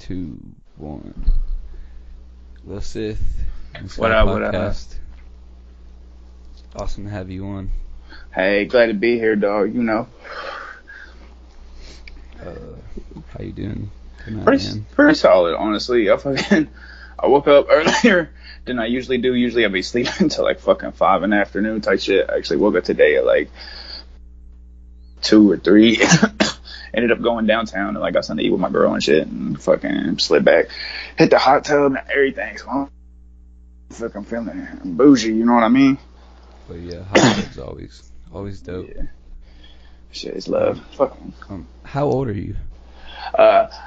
2, 1. Lil Sith. What up, what up? Awesome to have you on. Hey, glad to be here, dog. You know. How you doing tonight, pretty solid, honestly. I woke up earlier than I usually do. Usually I'll be sleeping until like fucking 5 in the afternoon type shit. I actually woke up today at like 2 or 3. Ended up going downtown and like got something to eat with my girl and shit, and fucking slid back, hit the hot tub and everything. So I'm fucking feeling bougie, you know what I mean? But yeah, hot tub's always dope. Yeah. Shit is love. Fucking. How old are you?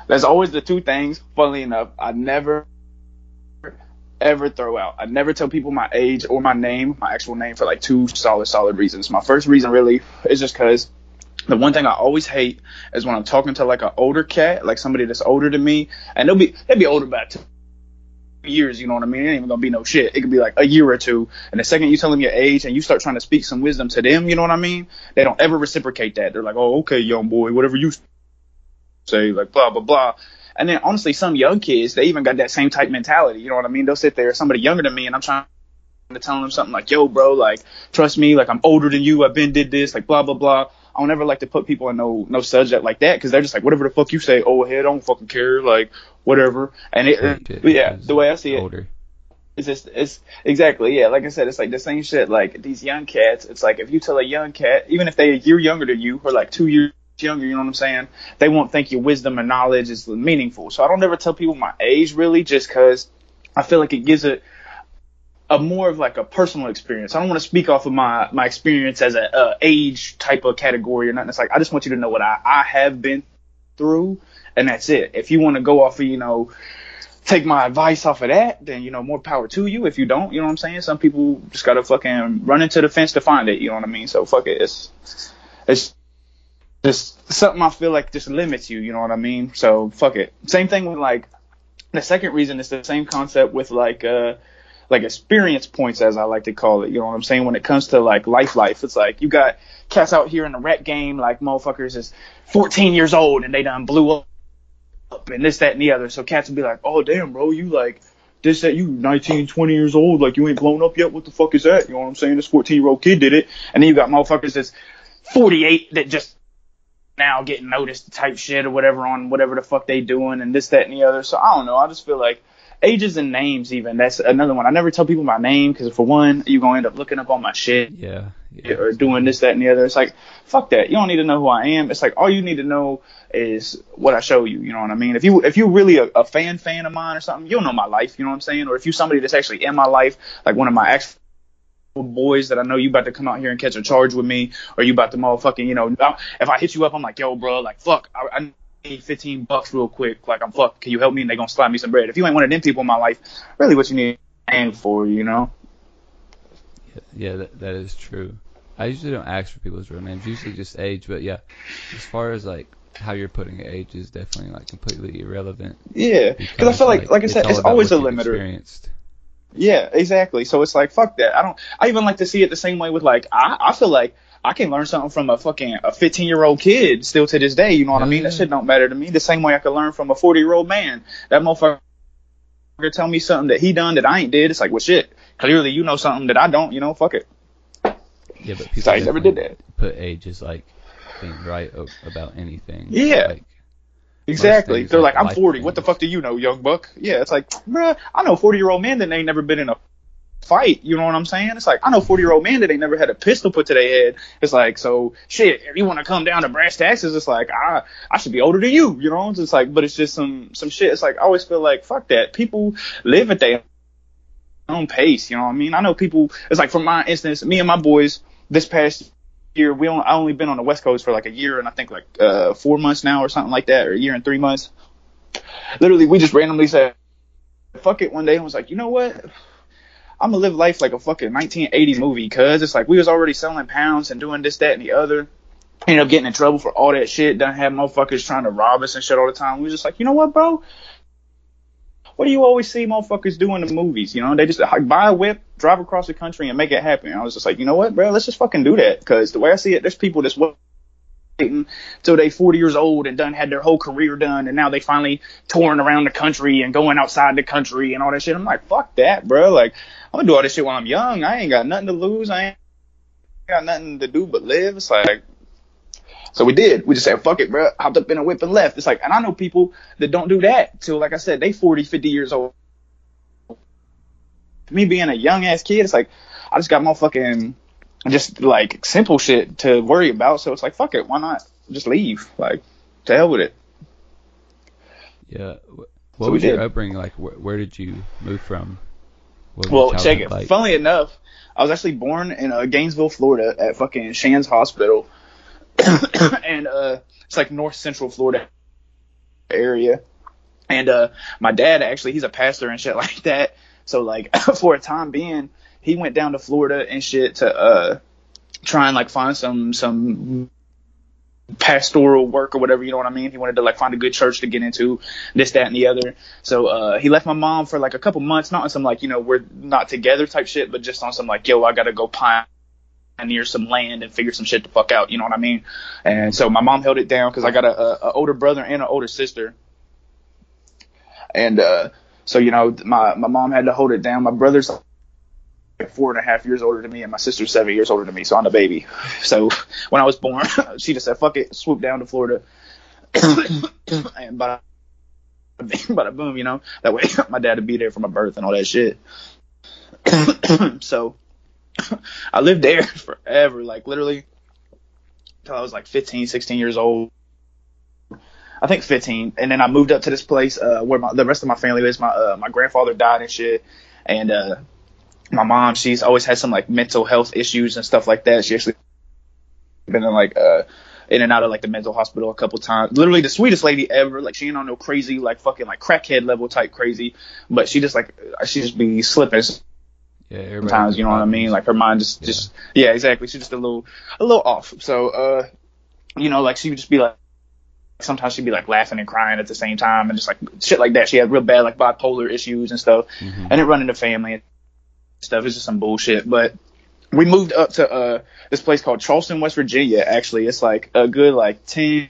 There's always the two things. Funnily enough, I never ever throw out. I never tell people my age or my name, my actual name, for like two solid reasons. My first reason really is just because the one thing I always hate is when I'm talking to like an older cat, like somebody that's older than me, and they'll be older by 2 years, you know what I mean? It ain't even gonna be no shit. It could be like a year or two, and the second you tell them your age and you start trying to speak some wisdom to them, you know what I mean? They don't ever reciprocate that. They're like, oh, okay, young boy, whatever you say, like blah blah blah. And then honestly, some young kids, they even got that same type mentality, you know what I mean? They'll sit there, somebody younger than me, and I'm trying to tell them something like, yo bro, like trust me, like I'm older than you, I've been did this, like blah blah blah. I don't ever like to put people in no subject like that, because they're just like, whatever the fuck you say, oh head, I don't fucking care, like whatever. And the way I see it, it's exactly, yeah, like I said, it's like the same shit. Like these young cats, it's like if you tell a young cat, even if they're a year younger than you or like 2 years younger, you know what I'm saying, they won't think your wisdom and knowledge is meaningful. So I don't ever tell people my age really, just because I feel like it gives it a more of like a personal experience. I don't want to speak off of my experience as a age type of category or nothing. It's like, I just want you to know what I have been through, and that's it. If you want to go off of, take my advice off of that, then, more power to you. If you don't, you know what I'm saying? Some people just got to fucking run into the fence to find it, you know what I mean? So fuck it. It's just something I feel like just limits you, you know what I mean? So fuck it. Same thing with like, the second reason is the same concept with like experience points, as I like to call it, you know what I'm saying? When it comes to like life, it's like you got cats out here in the rap game, like motherfuckers is 14 years old and they done blew up and this, that, and the other. So cats will be like, oh damn bro, you like this, that, you 19, 20 years old, like you ain't blown up yet, what the fuck is that? You know what I'm saying? This 14-year-old kid did it. And then you got motherfuckers that's 48 that just now getting noticed type shit or whatever on whatever the fuck they doing and this, that, and the other. So I don't know, I just feel like ages and names, even, that's another one. I never tell people my name, because for one, you're going to end up looking up on my shit. Yeah. Or doing this, that, and the other. It's like, fuck that. You don't need to know who I am. It's like, all you need to know is what I show you. You know what I mean? If you're really a fan of mine or something, you'll know my life. You know what I'm saying? Or if you're somebody that's actually in my life, like one of my actual boys that I know you about to come out here and catch a charge with me, or you about to motherfucking, if I hit you up, I'm like, yo, bro, like, fuck, I need $15 real quick, like I'm fucked, can you help me? And they gonna slap me some bread. If you ain't one of them people in my life, really what you need to aim for, Yeah, that is true. I usually don't ask for people's real names, usually just age, but yeah, as far as like how you're putting age is definitely like completely irrelevant. Yeah, because I feel like I said, it's always a limiter. Yeah, exactly. So it's like, fuck that. I even like to see it the same way with like, I feel like I can learn something from a 15-year-old kid still to this day. You know what I mean? That shit don't matter to me. The same way I could learn from a 40-year-old man. That motherfucker tell me something that he done that I ain't did. It's like, well, shit. Clearly, you know something that I don't. Fuck it. Yeah, but people I never did that. Put age as like being right about anything. Yeah. Like, exactly. They're like, I'm 40. Things. What the fuck do you know, young buck? Yeah, it's like, bruh, I know 40-year-old men that ain't never been in a fight. You know what I'm saying? It's like, I know 40-year-old men that ain't never had a pistol put to their head. It's like, so shit, if you want to come down to brass taxes, it's like, I should be older than you. You know? It's just like, but it's just some shit. It's like, I always feel like, fuck that. People live at their own pace. You know what I mean? I know people. It's like, for my instance, me and my boys this past year, I only been on the West Coast for like a year and I think like 4 months now or something like that, or a year and 3 months. Literally, we just randomly said, fuck it one day, and was like, you know what? I'm gonna live life like a fucking 1980 movie, cuz it's like we was already selling pounds and doing this, that, and the other. Ended up getting in trouble for all that shit. Done have motherfuckers trying to rob us and shit all the time. We was just like, you know what, bro? What do you always see motherfuckers do in the movies? They just like, buy a whip, drive across the country, and make it happen. I was just like, you know what, bro? Let's just fucking do that. Because the way I see it, there's people that's till they 40 years old and done had their whole career done, and now they finally touring around the country and going outside the country and all that shit. I'm like, fuck that, bro. Like, I'm gonna do all this shit while I'm young. I ain't got nothing to lose. I ain't got nothing to do but live. It's like, so we did. We just said, fuck it, bro. Hopped up in a whip and left. It's like, and I know people that don't do that till, like I said, they 40, 50 years old. Me being a young ass kid, it's like, I just got motherfucking just like simple shit to worry about. So it's like, fuck it. Why not just leave? Like, to hell with it. Yeah. What was your upbringing like? Where did you move from? Well, check it. Like? Funnily enough, I was actually born in Gainesville, Florida, at fucking Shands Hospital, and it's like north central Florida area. And my dad actually, he's a pastor and shit like that. So like for a time being, he went down to Florida and shit to try and like find some pastoral work or whatever, you know what I mean? He wanted to like find a good church to get into, this, that, and the other. So he left my mom for like a couple months, not on some like, you know, we're not together type shit, but just on some like, yo, I gotta go pioneer some land and figure some shit the fuck out, you know what I mean? And so my mom held it down because I got a older brother and an older sister. And so, you know, my mom had to hold it down. My brother's like 4.5 years older than me, and my sister's 7 years older than me, so I'm the baby. So when I was born, she just said, fuck it, swoop down to Florida. And bada boom, you know, that way my dad would be there for my birth and all that shit. So I lived there forever, like literally till I was like 15, 16 years old. I think 15. And then I moved up to this place where the rest of my family lives. My grandfather died and shit. And my mom, she's always had some like mental health issues and stuff like that. She actually been in like in and out of like the mental hospital a couple times. Literally the sweetest lady ever. Like she ain't on no crazy like fucking like crackhead level type crazy, but she just be slipping sometimes, you know what I mean? Like her mind just yeah, exactly. She's just a little off. So you know, like she would just be like, sometimes she'd be like laughing and crying at the same time and just like shit like that. She had real bad like bipolar issues and stuff, and it run in the family and stuff. It's just some bullshit. But we moved up to this place called Charleston, West Virginia. Actually, it's like a good like 10,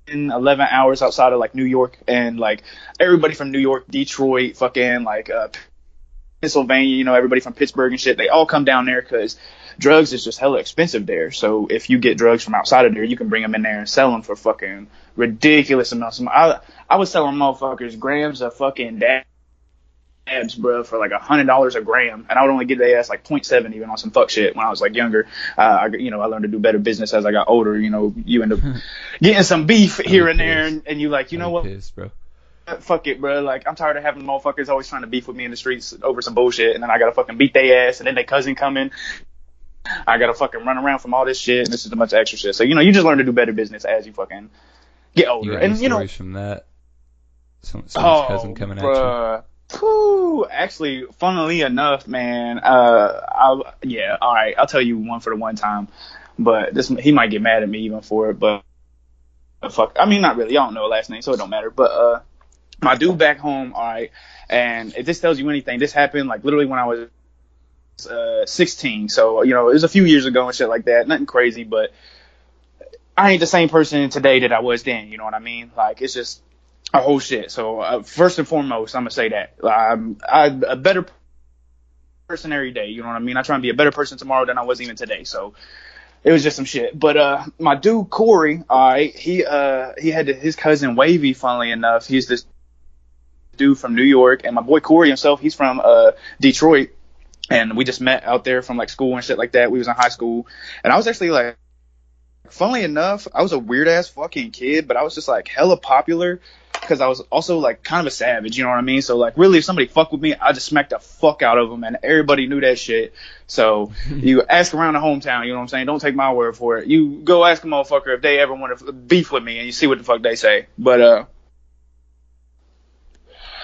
11 hours outside of like New York, and like everybody from New York, Detroit, fucking like Pennsylvania, you know, everybody from Pittsburgh and shit, they all come down there because drugs is just hella expensive there. So if you get drugs from outside of there, you can bring them in there and sell them for fucking ridiculous amounts. I was selling motherfuckers grams of fucking dabs, bro, for like $100 a gram, and I would only get their ass like 0.7 even on some fuck shit when I was like younger. I learned to do better business as I got older. You know, you end up getting some beef here and there, and you like, you know what? Pissed, bro. Fuck it, bro. Like, I'm tired of having motherfuckers always trying to beef with me in the streets over some bullshit, and then I gotta fucking beat their ass, and then their cousin come in. I gotta fucking run around from all this shit, and this is a bunch of extra shit. So, you know, you just learn to do better business as you fucking get older. And you know, from that, someone's cousin coming at you. Whew, actually, funnily enough, man, all right, I'll tell you one for the one time, but he might get mad at me even for it, but fuck, I mean, not really, I don't know her last name, so it don't matter, but my dude back home, all right, and if this tells you anything, this happened like literally when I was 16, so, you know, it was a few years ago and shit like that, nothing crazy, but I ain't the same person today that I was then, you know what I mean? Like, it's just a whole shit. So first and foremost, I'm gonna say that I'm a better person every day, you know what I mean? I try and be a better person tomorrow than I was even today, so it was just some shit. But my dude Corey, all right, he had his cousin Wavy, funnily enough, he's this dude from New York, and my boy Corey himself, he's from Detroit, and we just met out there from like school and shit like that. We was in high school, and I was actually like, funnily enough, I was a weird ass fucking kid, but I was just like hella popular because I was also like kind of a savage, you know what I mean? So like really, if somebody fucked with me, I just smacked the fuck out of them, and everybody knew that shit. So you ask around the hometown, you know what I'm saying? Don't take my word for it. You go ask a motherfucker if they ever want to beef with me, and you see what the fuck they say. But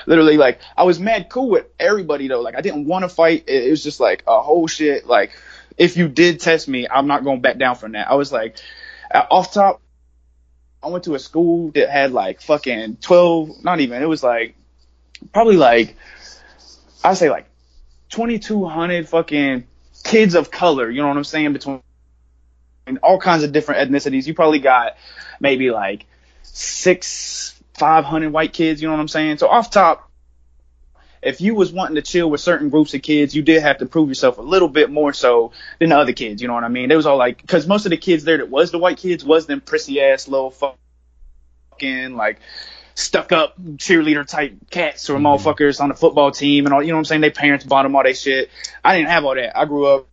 literally, like, I was mad cool with everybody though. Like, I didn't want to fight. It was just like a whole shit. Like, if you did test me, I'm not going to back down from that. I was like, off top, I went to a school that had like fucking 12, not even, it was like, probably like, I'd say like 2,200 fucking kids of color, you know what I'm saying, between all kinds of different ethnicities. You probably got maybe like 500 white kids, you know what I'm saying? So off top, if you was wanting to chill with certain groups of kids, you did have to prove yourself a little bit more so than the other kids, you know what I mean? They was all like, because most of the kids there that was the white kids was them prissy ass little fucking like stuck up cheerleader type cats or motherfuckers on the football team and all, you know what I'm saying? Their parents bought them all that shit. I didn't have all that. I grew up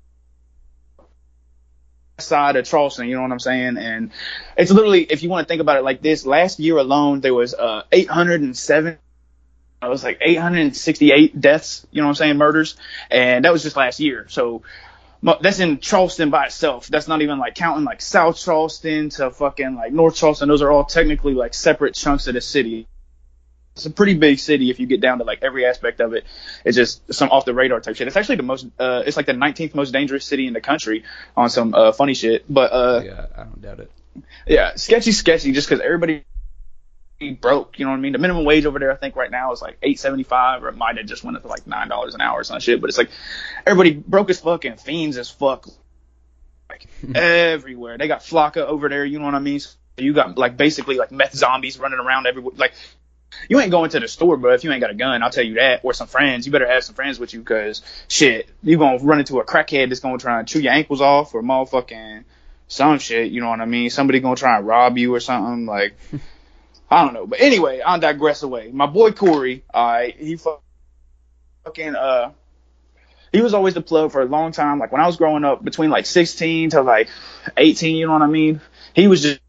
side of Charleston, you know what I'm saying? And it's literally, if you want to think about it like this, last year alone there was 807, it was like 868 deaths, you know what I'm saying, murders, and that was just last year. So that's in Charleston by itself. That's not even like counting like South Charleston to fucking like North Charleston. Those are all technically like separate chunks of the city. It's a pretty big city if you get down to like every aspect of it. It's just some off the radar type shit. It's actually the most it's like the 19th most dangerous city in the country on some funny shit. But yeah, I don't doubt it. Yeah, sketchy just because everybody broke, you know what I mean? The minimum wage over there I think right now is like $8.75, or it might have just went up to like $9 an hour or some shit. But it's like everybody broke as fuck and fiends as fuck, like everywhere. They got Flocka over there, you know what I mean? So you got like basically like meth zombies running around everywhere. Like, you ain't going to the store, bro, if you ain't got a gun. I'll tell you that. Or some friends. You better have some friends with you, because shit, you gonna run into a crackhead that's gonna try and chew your ankles off, or motherfucking some shit, you know what I mean? Somebody gonna try and rob you or something. Like, I don't know. But anyway, I'll digress away. My boy Corey, he fucking he was always the plug for a long time. Like when I was growing up, between like 16 to like 18, you know what I mean? He was just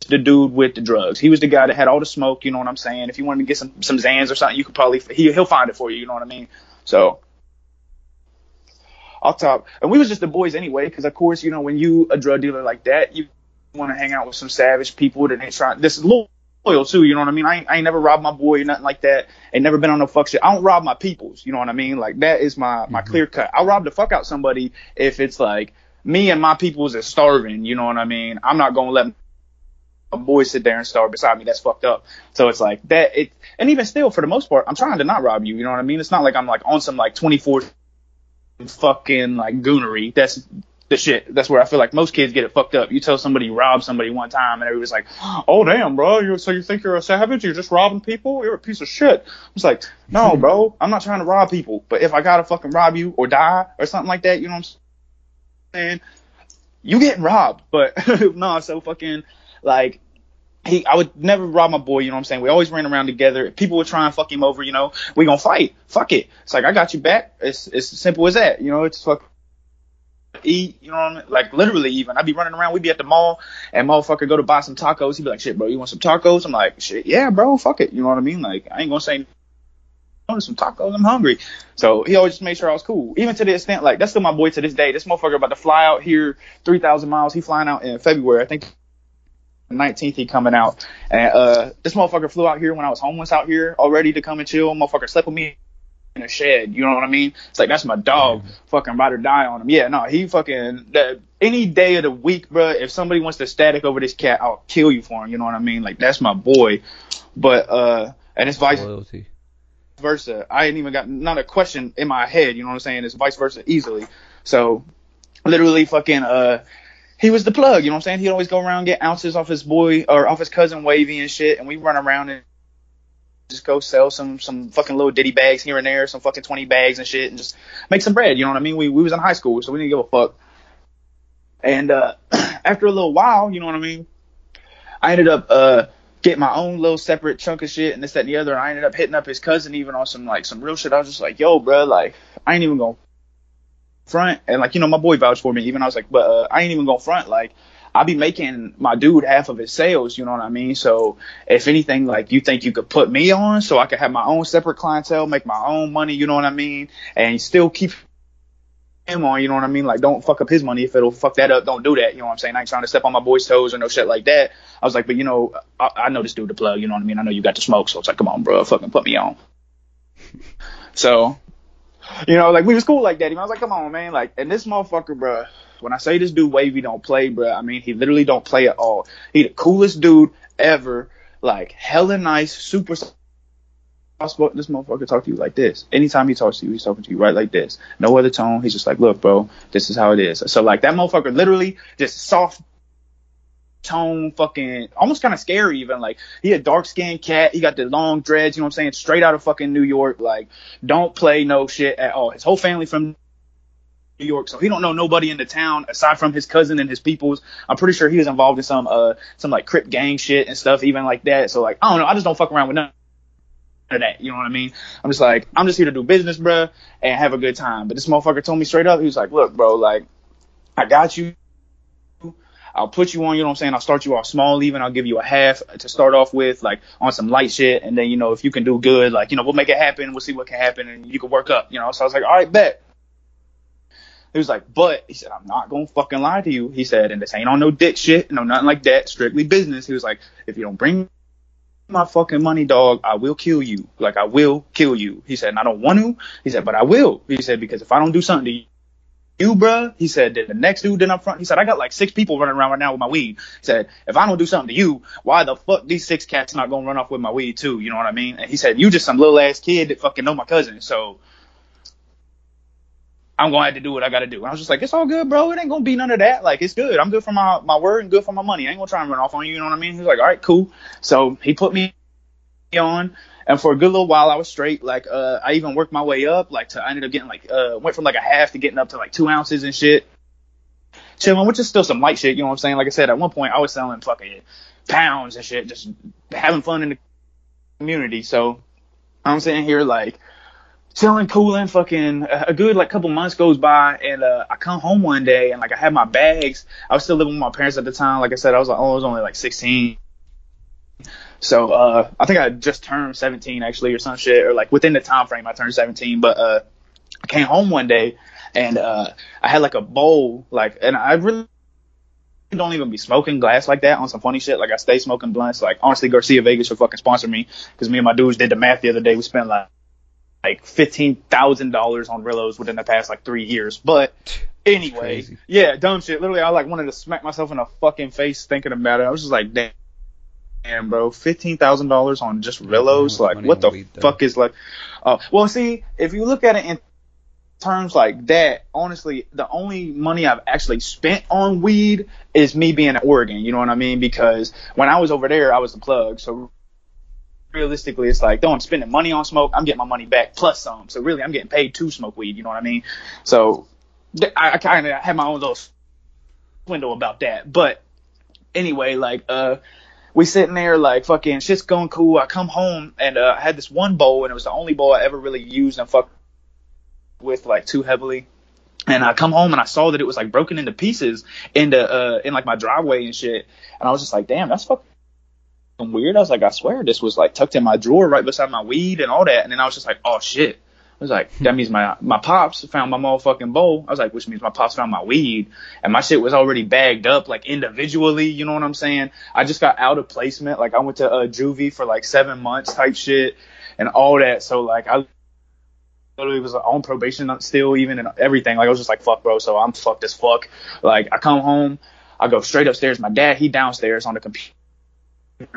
the dude with the drugs. He was the guy that had all the smoke, you know what I'm saying? If you wanted to get some Xans or something, you could probably, he'll find it for you know what I mean? So I'll talk. And we was just the boys anyway, because of course, you know, when you a drug dealer like that, you want to hang out with some savage people that ain't trying. This is loyal too, you know what I mean? I ain't never robbed my boy or nothing like that. Ain't never been on no fuck shit. I don't rob my peoples, you know what I mean? Like that is my clear cut. I'll rob the fuck out somebody if it's like me and my peoples is starving, you know what I mean? I'm not gonna let a boy sit there and starve beside me. That's fucked up. So it's like that. And even still, for the most part, I'm trying to not rob you. You know what I mean? It's not like I'm like on some like 24 fucking like goonery. That's the shit. That's where I feel like most kids get it fucked up. You tell somebody you robbed somebody one time, and everybody's like, "Oh damn, bro! So you think you're a savage? You're just robbing people? You're a piece of shit." It's like, no, bro. I'm not trying to rob people. But if I gotta fucking rob you or die or something like that, you know what I'm saying? You getting robbed. But no, so fucking. Like, I would never rob my boy, you know what I'm saying? We always ran around together. If people would try and fuck him over, you know, we gonna fight. Fuck it. It's like, I got you back. It's as simple as that. You know, it's fuck eat, you know what I mean? Like, literally even. I'd be running around. We'd be at the mall, and motherfucker go to buy some tacos. He'd be like, shit, bro, you want some tacos? I'm like, shit, yeah, bro, fuck it. You know what I mean? Like, I ain't gonna say no to some tacos. I'm hungry. So he always just made sure I was cool. Even to the extent, like, that's still my boy to this day. This motherfucker about to fly out here 3,000 miles. He flying out in February. I think 19th he coming out, and this motherfucker flew out here when I was homeless out here already to come and chill. Motherfucker slept with me in a shed, you know what I mean? It's like, that's my dog. Fucking ride or die on him. Yeah, no, he fucking any day of the week, bro. If somebody wants to static over this cat, I'll kill you for him, you know what I mean? Like, that's my boy. But and it's vice versa. I ain't even got not a question in my head, you know what I'm saying? It's vice versa easily. So literally fucking he was the plug, you know what I'm saying? He'd always go around and get ounces off his boy or off his cousin Wavy and shit, and we run around and just go sell some fucking little ditty bags here and there, some fucking 20 bags and shit, and just make some bread, you know what I mean? We was in high school, so we didn't give a fuck. And after a little while, you know what I mean, I ended up getting my own little separate chunk of shit and this, that, and the other, and I ended up hitting up his cousin even on some real shit. I was just like, yo, bro, like, I ain't even gonna front, and like, you know, my boy vouched for me. Even I was like, but I ain't even gonna front. Like, I'll be making my dude half of his sales, you know what I mean? So if anything, like, you think you could put me on so I could have my own separate clientele, make my own money, you know what I mean? And still keep him on, you know what I mean? Like, don't fuck up his money. If it'll fuck that up, don't do that, you know what I'm saying? I ain't trying to step on my boy's toes or no shit like that. I was like, but you know, I know this dude the plug, you know what I mean? I know you got the smoke, so it's like, come on, bro, fucking put me on. So, you know, like, we was cool like that. I was like, come on, man. Like, and this motherfucker, bro, when I say this dude Wavy don't play, bro, I mean, he literally don't play at all. He the coolest dude ever. Like, hella nice, super this motherfucker talk to you like this. Anytime he talks to you, he's talking to you right like this. No other tone. He's just like, look, bro, this is how it is. So like that motherfucker literally just soft tone, fucking almost kind of scary even. Like he a dark skinned cat. He got the long dreads, you know what I'm saying? Straight out of fucking New York. Like don't play no shit at all. His whole family from New York, so he don't know nobody in the town aside from his cousin and his peoples. I'm pretty sure he was involved in some like Crip gang shit and stuff even like that. So like I don't know. I just don't fuck around with none of that, you know what I mean? I'm just like, I'm just here to do business, bruh, and have a good time. But this motherfucker told me straight up, he was like, look, bro, like, I got you. I'll put you on, you know what I'm saying? I'll start you off small even. I'll give you a half to start off with, like, on some light shit. And then, you know, if you can do good, like, you know, we'll make it happen. We'll see what can happen. And you can work up, you know? So I was like, all right, bet. He was like, but, he said, I'm not going to fucking lie to you. He said, and this ain't on no dick shit, no, nothing like that. Strictly business. He was like, if you don't bring my fucking money, dog, I will kill you. Like, I will kill you. He said, and I don't want to. He said, but I will. He said, because if I don't do something to you, bruh, he said, then the next dude in up front, he said, I got like 6 people running around right now with my weed. He said, if I don't do something to you, why the fuck these 6 cats not gonna run off with my weed too? You know what I mean? And he said, you just some little ass kid that fucking know my cousin. So I'm gonna have to do what I gotta do. And I was just like, it's all good, bro. It ain't gonna be none of that. Like, it's good. I'm good for my word and good for my money. I ain't gonna try and run off on you. You know what I mean? He was like, all right, cool. So he put me on, and for a good little while I was straight. Like I even worked my way up, like I ended up getting like went from like a half to getting up to like 2 ounces and shit, chilling, which is still some light shit, you know what I'm saying? Like I said, at one point I was selling fucking pounds and shit, just having fun in the community. So I'm sitting here like chilling, cooling, fucking a good like couple months goes by, and I come home one day and like I had my bags. I was still living with my parents at the time. Like I said, I was only like 16. So I think I just turned 17 actually, or some shit, or like within the time frame I turned 17. But I came home one day and I had like a bowl, like, and I really don't even be smoking glass like that on some funny shit. Like I stay smoking blunts. Like honestly, Garcia Vegas should fucking sponsor me, because me and my dudes did the math the other day. We spent like $15,000 on Rillos within the past like 3 years. But anyway, yeah, dumb shit. Literally, I like wanted to smack myself in the fucking face thinking about it. I was just like, damn, bro, $15,000 on just Rillos. Like, what the fuck is like? Well, see, if you look at it in terms like that, honestly, the only money I've actually spent on weed is me being in Oregon. You know what I mean? Because when I was over there, I was the plug. So realistically, it's like, though I'm spending money on smoke, I'm getting my money back plus some. So really, I'm getting paid to smoke weed. You know what I mean? So I kind of had my own little window about that. But anyway, like, we sitting there like fucking shit's going cool. I come home and I had this one bowl, and it was the only bowl I ever really used and fucked with like too heavily. And I come home and I saw that it was like broken into pieces in like my driveway and shit. And I was just like, damn, that's fucking weird. I was like, I swear this was like tucked in my drawer right beside my weed and all that. And then I was just like, oh shit. I was like, that means my pops found my motherfucking bowl. I was like, which means my pops found my weed, and my shit was already bagged up like individually. You know what I'm saying? I just got out of placement. Like I went to juvie for like 7 months type shit and all that. So like I literally was on probation still even and everything. Like I was just like, fuck, bro. So I'm fucked as fuck. Like I come home, I go straight upstairs. My dad, he downstairs on the computer.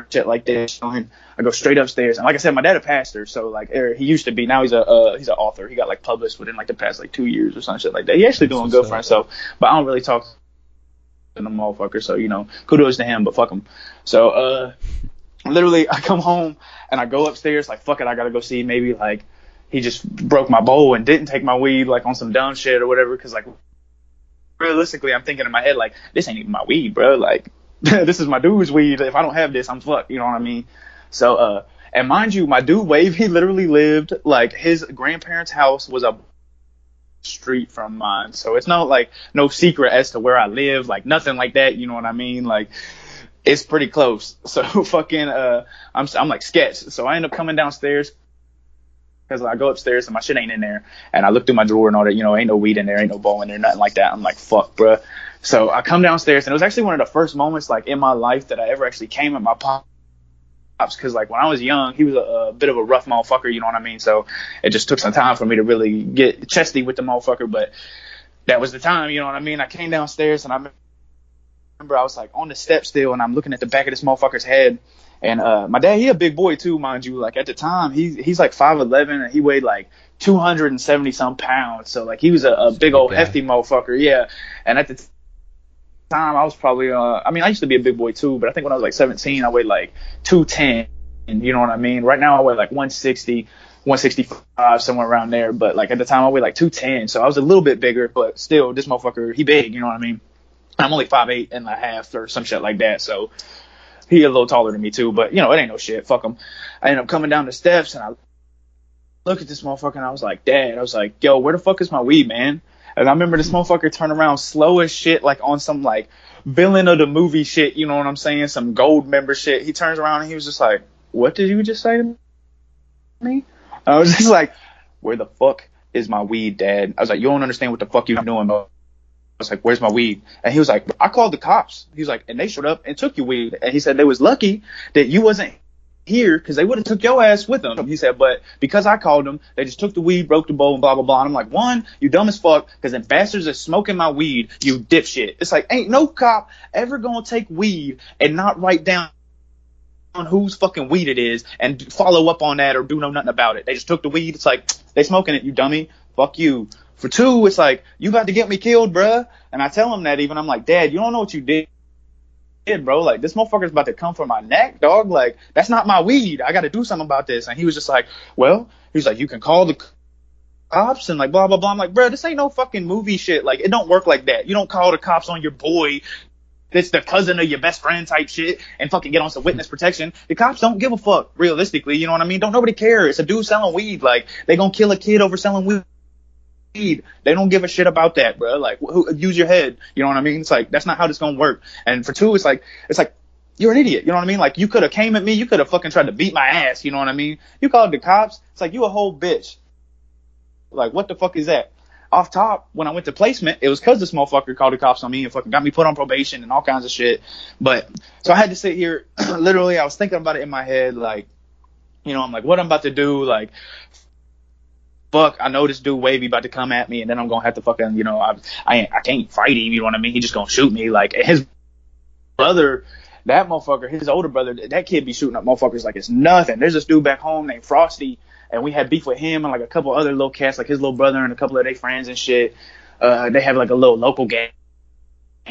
Shit like that. I go straight upstairs, and like I said, my dad a pastor, so like he used to be. Now he's an author. He got like published within like the past like 2 years or some shit like that. He actually doing good for himself, but I don't really talk to the motherfucker. So you know, kudos to him, but fuck him. So literally, I come home and I go upstairs like, fuck it, I gotta go see maybe like he just broke my bowl and didn't take my weed like on some dumb shit or whatever. Because like realistically, I'm thinking in my head like, this ain't even my weed, bro. Like. This is my dude's weed. If I don't have this, I'm fucked. You know what I mean? So, and mind you, my dude Wave, he literally lived, like, his grandparents' house was a street from mine. So it's not, like, no secret as to where I live, like, nothing like that. You know what I mean? Like, it's pretty close. So, fucking, I'm like, sketch. So I end up coming downstairs, because I go upstairs and my shit ain't in there. And I look through my drawer and all that, you know, ain't no weed in there, ain't no bowl in there, nothing like that. I'm like, fuck, bruh. So I come downstairs, and it was actually one of the first moments, like, in my life that I ever actually came at my pops, because, like, when I was young, he was a bit of a rough motherfucker, you know what I mean? So it just took some time for me to really get chesty with the motherfucker, but that was the time, you know what I mean? I came downstairs, and I remember I was, like, on the step still, and I'm looking at the back of this motherfucker's head, And my dad, he a big boy too, mind you. Like at the time, he's like 5'11" and he weighed like 270 some pounds. So like he was a big old hefty motherfucker. Yeah. And at the time, I was probably I mean, I used to be a big boy too, but I think when I was like 17, I weighed like 210. You know what I mean? Right now I weigh like 160, 165, somewhere around there. But like at the time I weighed like 210, so I was a little bit bigger, but still, this motherfucker, he big. You know what I mean? I'm only 5'8" and a half or some shit like that. So he a little taller than me too, but you know, it ain't no shit. Fuck him. I ended up coming down the steps and I look at this motherfucker and I was like, Dad, I was like, yo, where the fuck is my weed, man? And I remember this motherfucker turned around slow as shit, like on some like villain of the movie shit, you know what I'm saying? Some gold member shit. He turns around and he was just like, what did you just say to me? I was just like, where the fuck is my weed, Dad? I was like, you don't understand what the fuck you're doing, bro. I was like, where's my weed? And he was like, I called the cops. He was like, and they showed up and took your weed. And he said they was lucky that you wasn't here because they would have took your ass with them. He said, but because I called them, they just took the weed, broke the bowl, and blah, blah, blah. And I'm like, one, you dumb as fuck because the bastards are smoking my weed, you dipshit. It's like, ain't no cop ever gonna take weed and not write down on whose fucking weed it is and follow up on that or do nothing about it. They just took the weed. It's like, they smoking it, you dummy. Fuck you. For two, it's like, you about to get me killed, bruh. And I tell him that even. I'm like, Dad, you don't know what you did, bro. Like, this motherfucker's about to come for my neck, dog. Like, that's not my weed. I got to do something about this. And he was just like, well, he was like, you can call the cops and like blah, blah, blah. I'm like, bruh, this ain't no fucking movie shit. Like, it don't work like that. You don't call the cops on your boy. It's the cousin of your best friend type shit and fucking get on some witness protection. The cops don't give a fuck, realistically. You know what I mean? Don't nobody care. It's a dude selling weed. Like, they gonna kill a kid over selling weed. They don't give a shit about that, bro. Like, use your head. You know what I mean? It's like, that's not how this gonna work. And for two, it's like you're an idiot. You know what I mean? Like, you could have came at me. You could have fucking tried to beat my ass. You know what I mean? You called the cops. It's like, you a whole bitch. Like, what the fuck is that? Off top, when I went to placement, it was because this motherfucker called the cops on me and fucking got me put on probation and all kinds of shit. But so I had to sit here. Literally, I was thinking about it in my head, like, you know, I'm like, what I'm about to do, like, fuck, I know this dude Wavy about to come at me, and then I'm gonna have to fucking, you know, I can't fight him. You know what I mean? He just gonna shoot me. Like, his brother, that motherfucker, his older brother, that kid be shooting up motherfuckers like it's nothing. There's this dude back home named Frosty. And we had beef with him and like a couple other little cats, like his little brother and a couple of their friends and shit. They have like a little local gang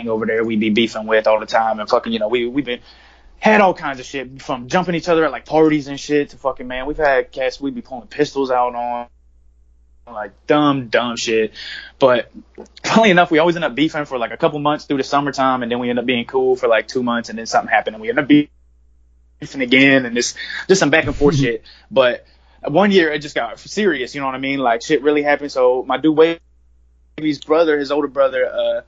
over there we be beefing with all the time. And fucking, you know, we've been had all kinds of shit from jumping each other at like parties and shit to fucking, man, we've had cats we be pulling pistols out on, like dumb shit. But funny enough, we always end up beefing for like a couple months through the summertime, and then we end up being cool for like 2 months, and then something happened and we end up beefing again, and just some back and forth shit. But one year it just got serious, you know what I mean? Like, shit really happened. So my dude Wavy's brother, his older brother,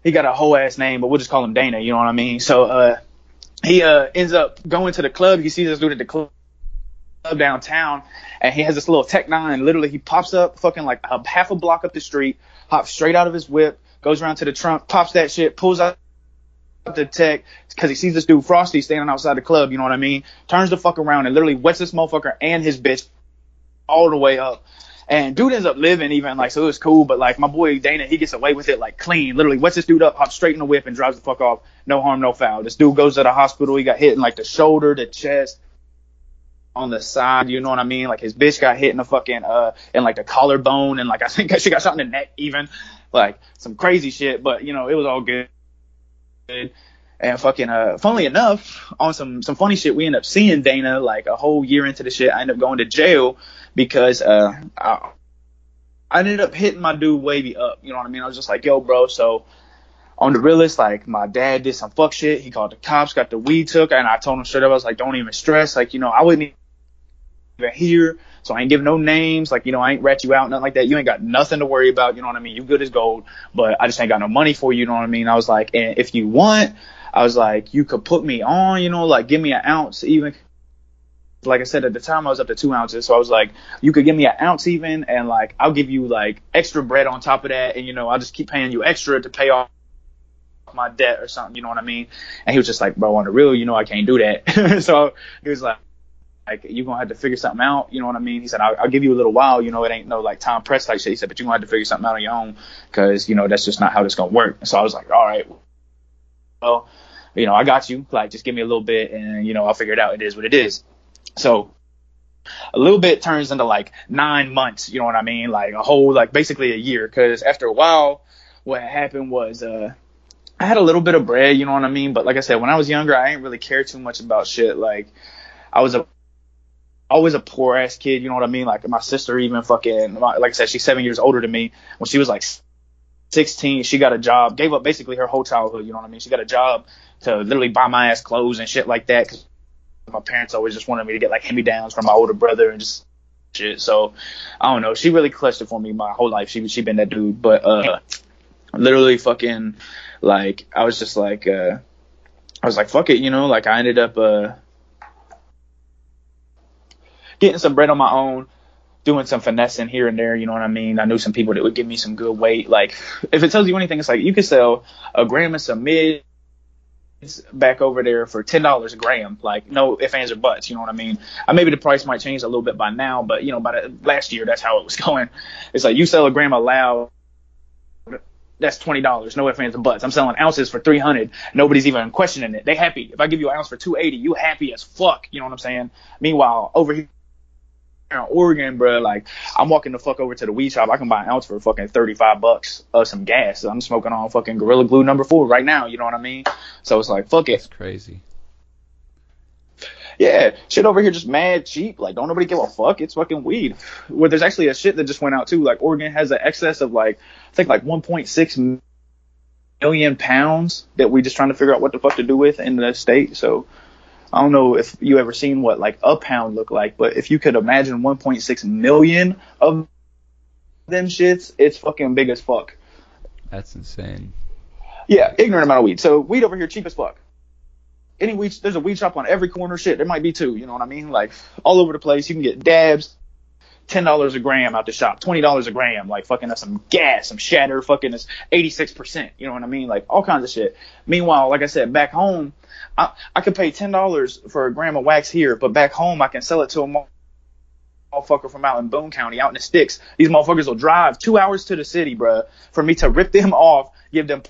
he got a whole ass name, but we'll just call him Dana, you know what I mean? So he ends up going to the club. He sees this dude at the club downtown, and he has this little Tech 9. Literally, he pops up fucking like a half a block up the street, hops straight out of his whip, goes around to the trunk, pops that shit, pulls out the Tech because he sees this dude Frosty standing outside the club, you know what I mean? Turns the fuck around and literally wets this motherfucker and his bitch all the way up. And dude ends up living even, like, so it was cool. But like my boy Dana, he gets away with it like clean. Literally wets this dude up, hops straight in the whip and drives the fuck off. No harm, no foul. This dude goes to the hospital. He got hit in like the shoulder, the chest, on the side, you know what I mean? Like, his bitch got hit in the fucking in like the collarbone, and like I think she got shot in the neck even. Like, some crazy shit. But you know, it was all good. And fucking funnily enough, on some funny shit, we end up seeing Dana like a whole year into the shit. I ended up going to jail because I ended up hitting my dude Wavy up, you know what I mean? I was just like, yo bro, so on the realest, like, my dad did some fuck shit. He called the cops, got the weed took, and I told him straight up, I was like, don't even stress, like, you know, I wouldn't even here, so I ain't giving no names, like, you know, I ain't rat you out, nothing like that. You ain't got nothing to worry about, you know what I mean? You good as gold, but I just ain't got no money for you, you know what I mean? I was like, and if you want, I was like, you could put me on, you know, like, give me an ounce even. Like I said, at the time I was up to 2 ounces, so I was like, you could give me an ounce even, and like, I'll give you like extra bread on top of that, and you know, I'll just keep paying you extra to pay off my debt or something, you know what I mean? And he was just like, bro, on the real, you know, I can't do that. So he was like, you're gonna have to figure something out, you know what I mean? He said, I'll give you a little while, you know, it ain't no like time press type shit. He said, but you're gonna have to figure something out on your own, because you know, that's just not how this gonna work. So I was like, all right, well, you know, I got you. Like, just give me a little bit and, you know, I'll figure it out. It is what it is. So a little bit turns into like 9 months, you know what I mean? Like a whole, like basically a year. Cause after a while, what happened was, I had a little bit of bread, you know what I mean? But like I said, when I was younger, I didn't really care too much about shit. Like, I was always a poor ass kid, you know what I mean? Like, my sister even fucking, like I said, she's 7 years older than me. When she was like 16, she got a job, gave up basically her whole childhood, you know what I mean? She got a job to literally buy my ass clothes and shit like that. Cause my parents always just wanted me to get like hand-me-downs from my older brother and just shit. So, I don't know. She really clutched it for me my whole life. She been that dude. But, literally fucking, like, I was just like, I was like, fuck it, you know, like I ended up, getting some bread on my own, doing some finessing here and there, you know what I mean? I knew some people that would give me some good weight. Like, if it tells you anything, it's like, you could sell a gram of some mids back over there for $10 a gram. Like, no ifs, ands, or buts, you know what I mean? Maybe the price might change a little bit by now, but, you know, by the last year, that's how it was going. It's like, you sell a gram of loud, that's $20. No ifs, ands, or buts. I'm selling ounces for $300. Nobody's even questioning it. They happy. If I give you an ounce for $280, you happy as fuck. You know what I'm saying? Meanwhile, over here in Oregon, bro, like, I'm walking the fuck over to the weed shop. I can buy an ounce for fucking $35 of some gas. I'm smoking on fucking Gorilla Glue #4 right now. You know what I mean? So it's like, fuck it. That's crazy. Yeah, shit over here just mad cheap. Like, don't nobody give a fuck. It's fucking weed. Well, there's actually a shit that just went out too. Like, Oregon has an excess of like, I think like 1.6 million pounds that we just trying to figure out what the fuck to do with in the state. So I don't know if you ever seen what like a pound look like, but if you could imagine 1.6 million of them shits, it's fucking big as fuck. That's insane. Yeah, ignorant amount of weed. So weed over here cheap as fuck. Any weed, there's a weed shop on every corner. Shit, there might be two. You know what I mean? Like, all over the place. You can get dabs, $10 a gram out the shop, $20 a gram. Like, fucking that's some gas, some shatter. Fucking is 86%. You know what I mean? Like, all kinds of shit. Meanwhile, like I said, back home, I could pay $10 for a gram of wax here, but back home I can sell it to a motherfucker from out in Boone County, out in the sticks. These motherfuckers will drive 2 hours to the city, bruh, for me to rip them off, give them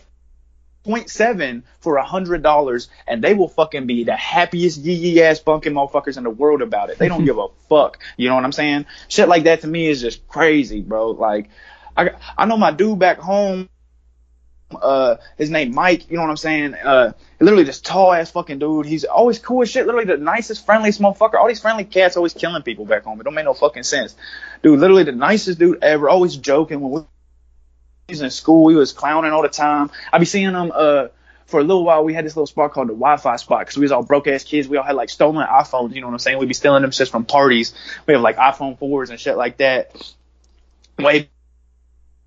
0.7 for $100, and they will fucking be the happiest yee ass bunking motherfuckers in the world about it. They don't give a fuck. You know what I'm saying? Shit like that to me is just crazy, bro. Like, I know my dude back home, his name Mike, you know what I'm saying? Literally this tall ass fucking dude. He's always cool as shit. Literally the nicest, friendliest motherfucker. All these friendly cats always killing people back home. It don't make no fucking sense. Dude, literally the nicest dude ever. Always joking when we was in school. We was clowning all the time. I be seeing him, for a little while. We had this little spot called the Wi-Fi spot because we was all broke ass kids. We all had like stolen iPhones, you know what I'm saying? We'd be stealing them shit from parties. We have like iPhone 4s and shit like that. Way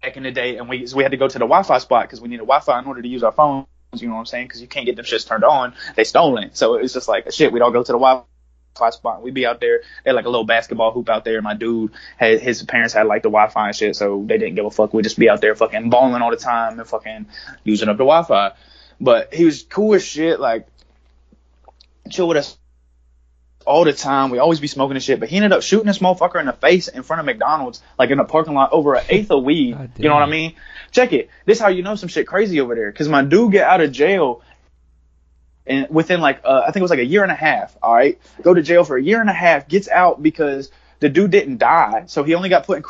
back in the day, and we had to go to the Wi-Fi spot because we needed Wi-Fi in order to use our phones, you know what I'm saying? Because you can't get them shits turned on. They stolen. So it's just like, shit, we'd all go to the Wi-Fi spot. We'd be out there. They had like a little basketball hoop out there. My dude, his parents had like the Wi-Fi and shit, so they didn't give a fuck. We'd just be out there fucking balling all the time and fucking using up the Wi-Fi. But he was cool as shit, like, chill with us all the time. We always be smoking and shit. But he ended up shooting this motherfucker in the face in front of McDonald's, like in a parking lot, over an eighth of weed. You know what I mean? Check it. This how you know some shit crazy over there. Because my dude get out of jail and within like, I think it was like a year and a half. All right. Go to jail for a year and a half, gets out because the dude didn't die. So he only got put in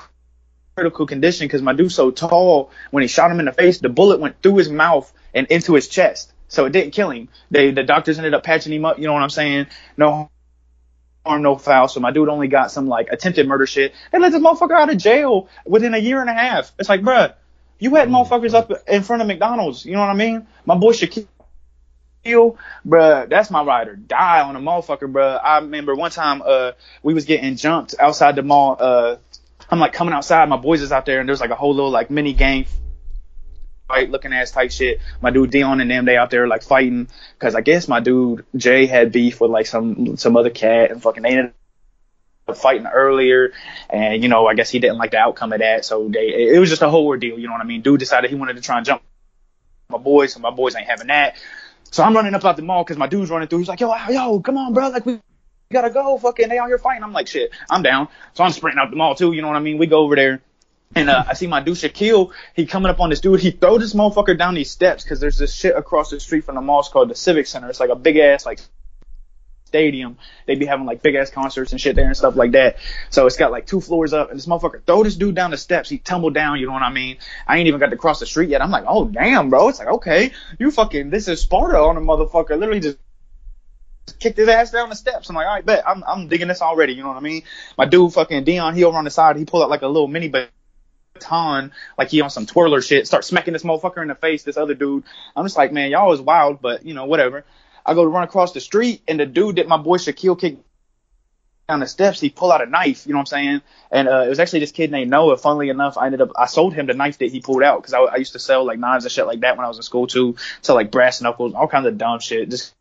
critical condition because my dude's so tall. When he shot him in the face, the bullet went through his mouth and into his chest. So it didn't kill him. The doctors ended up patching him up. You know what I'm saying? No harm, no foul. So my dude only got some like attempted murder shit. They let this motherfucker out of jail within a year and a half. It's like, bruh, you had motherfuckers up in front of McDonald's. You know what I mean? My boy Shaquille, bruh, that's my ride or die on a motherfucker, bruh. I remember one time we was getting jumped outside the mall. I'm like coming outside, my boys is out there, and there's like a whole little like mini gang fight looking ass type shit. My dude Dion and them, they out there like fighting because I guess my dude Jay had beef with like some other cat, and fucking they ended up fighting earlier, and you know, I guess he didn't like the outcome of that, so it was just a whole ordeal. You know what I mean? Dude decided he wanted to try and jump my boys, so my boys ain't having that. So I'm running up out the mall because my dude's running through. He's like, yo, come on, bro, like we gotta go. Fucking they out here fighting. I'm like, shit, I'm down. So I'm sprinting out the mall too. You know what I mean? We go over there. And I see my dude Shaquille, he coming up on this dude. He throw this motherfucker down these steps because there's this shit across the street from the mall called the Civic Center. It's like a big ass like stadium. They be having like big ass concerts and shit there and stuff like that. So it's got like 2 floors up, and this motherfucker throw this dude down the steps. He tumbled down, you know what I mean? I ain't even got to cross the street yet. I'm like, oh damn, bro. It's like, okay, you fucking, this is Sparta on a motherfucker. Literally just kicked his ass down the steps. I'm like, all right, bet. I'm digging this already, you know what I mean? My dude fucking Dion, he over on the side, he pulled out like a little mini baton, like he on some twirler shit, start smacking this motherfucker in the face, this other dude. I'm just like, man, y'all is wild, but you know, whatever. I go to run across the street, and the dude that my boy Shaquille kicked down the steps, he pulled out a knife, you know what I'm saying? And it was actually this kid named Noah. Funnily enough, I sold him the knife that he pulled out, because I used to sell like knives and shit like that when I was in school too, sell like brass knuckles, all kinds of dumb shit, just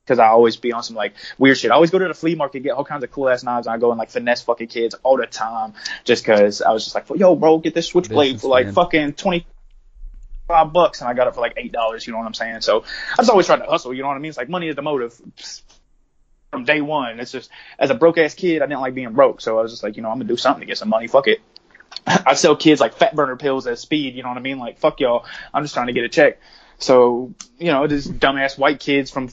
because I always be on some like weird shit. I always go to the flea market, get all kinds of cool ass knives, and I go and like finesse fucking kids all the time, just because I was just like, yo bro, get this switchblade for like fucking $25, and I got it for like $8, you know what I'm saying? So I just always try to hustle, you know what I mean? It's like money is the motive from day one. It's just, as a broke ass kid, I didn't like being broke, so I was just like, you know, I'm gonna do something to get some money, fuck it. I sell kids like fat burner pills at speed, you know what I mean? Like, fuck y'all, I'm just trying to get a check. So, you know, this dumbass white kids from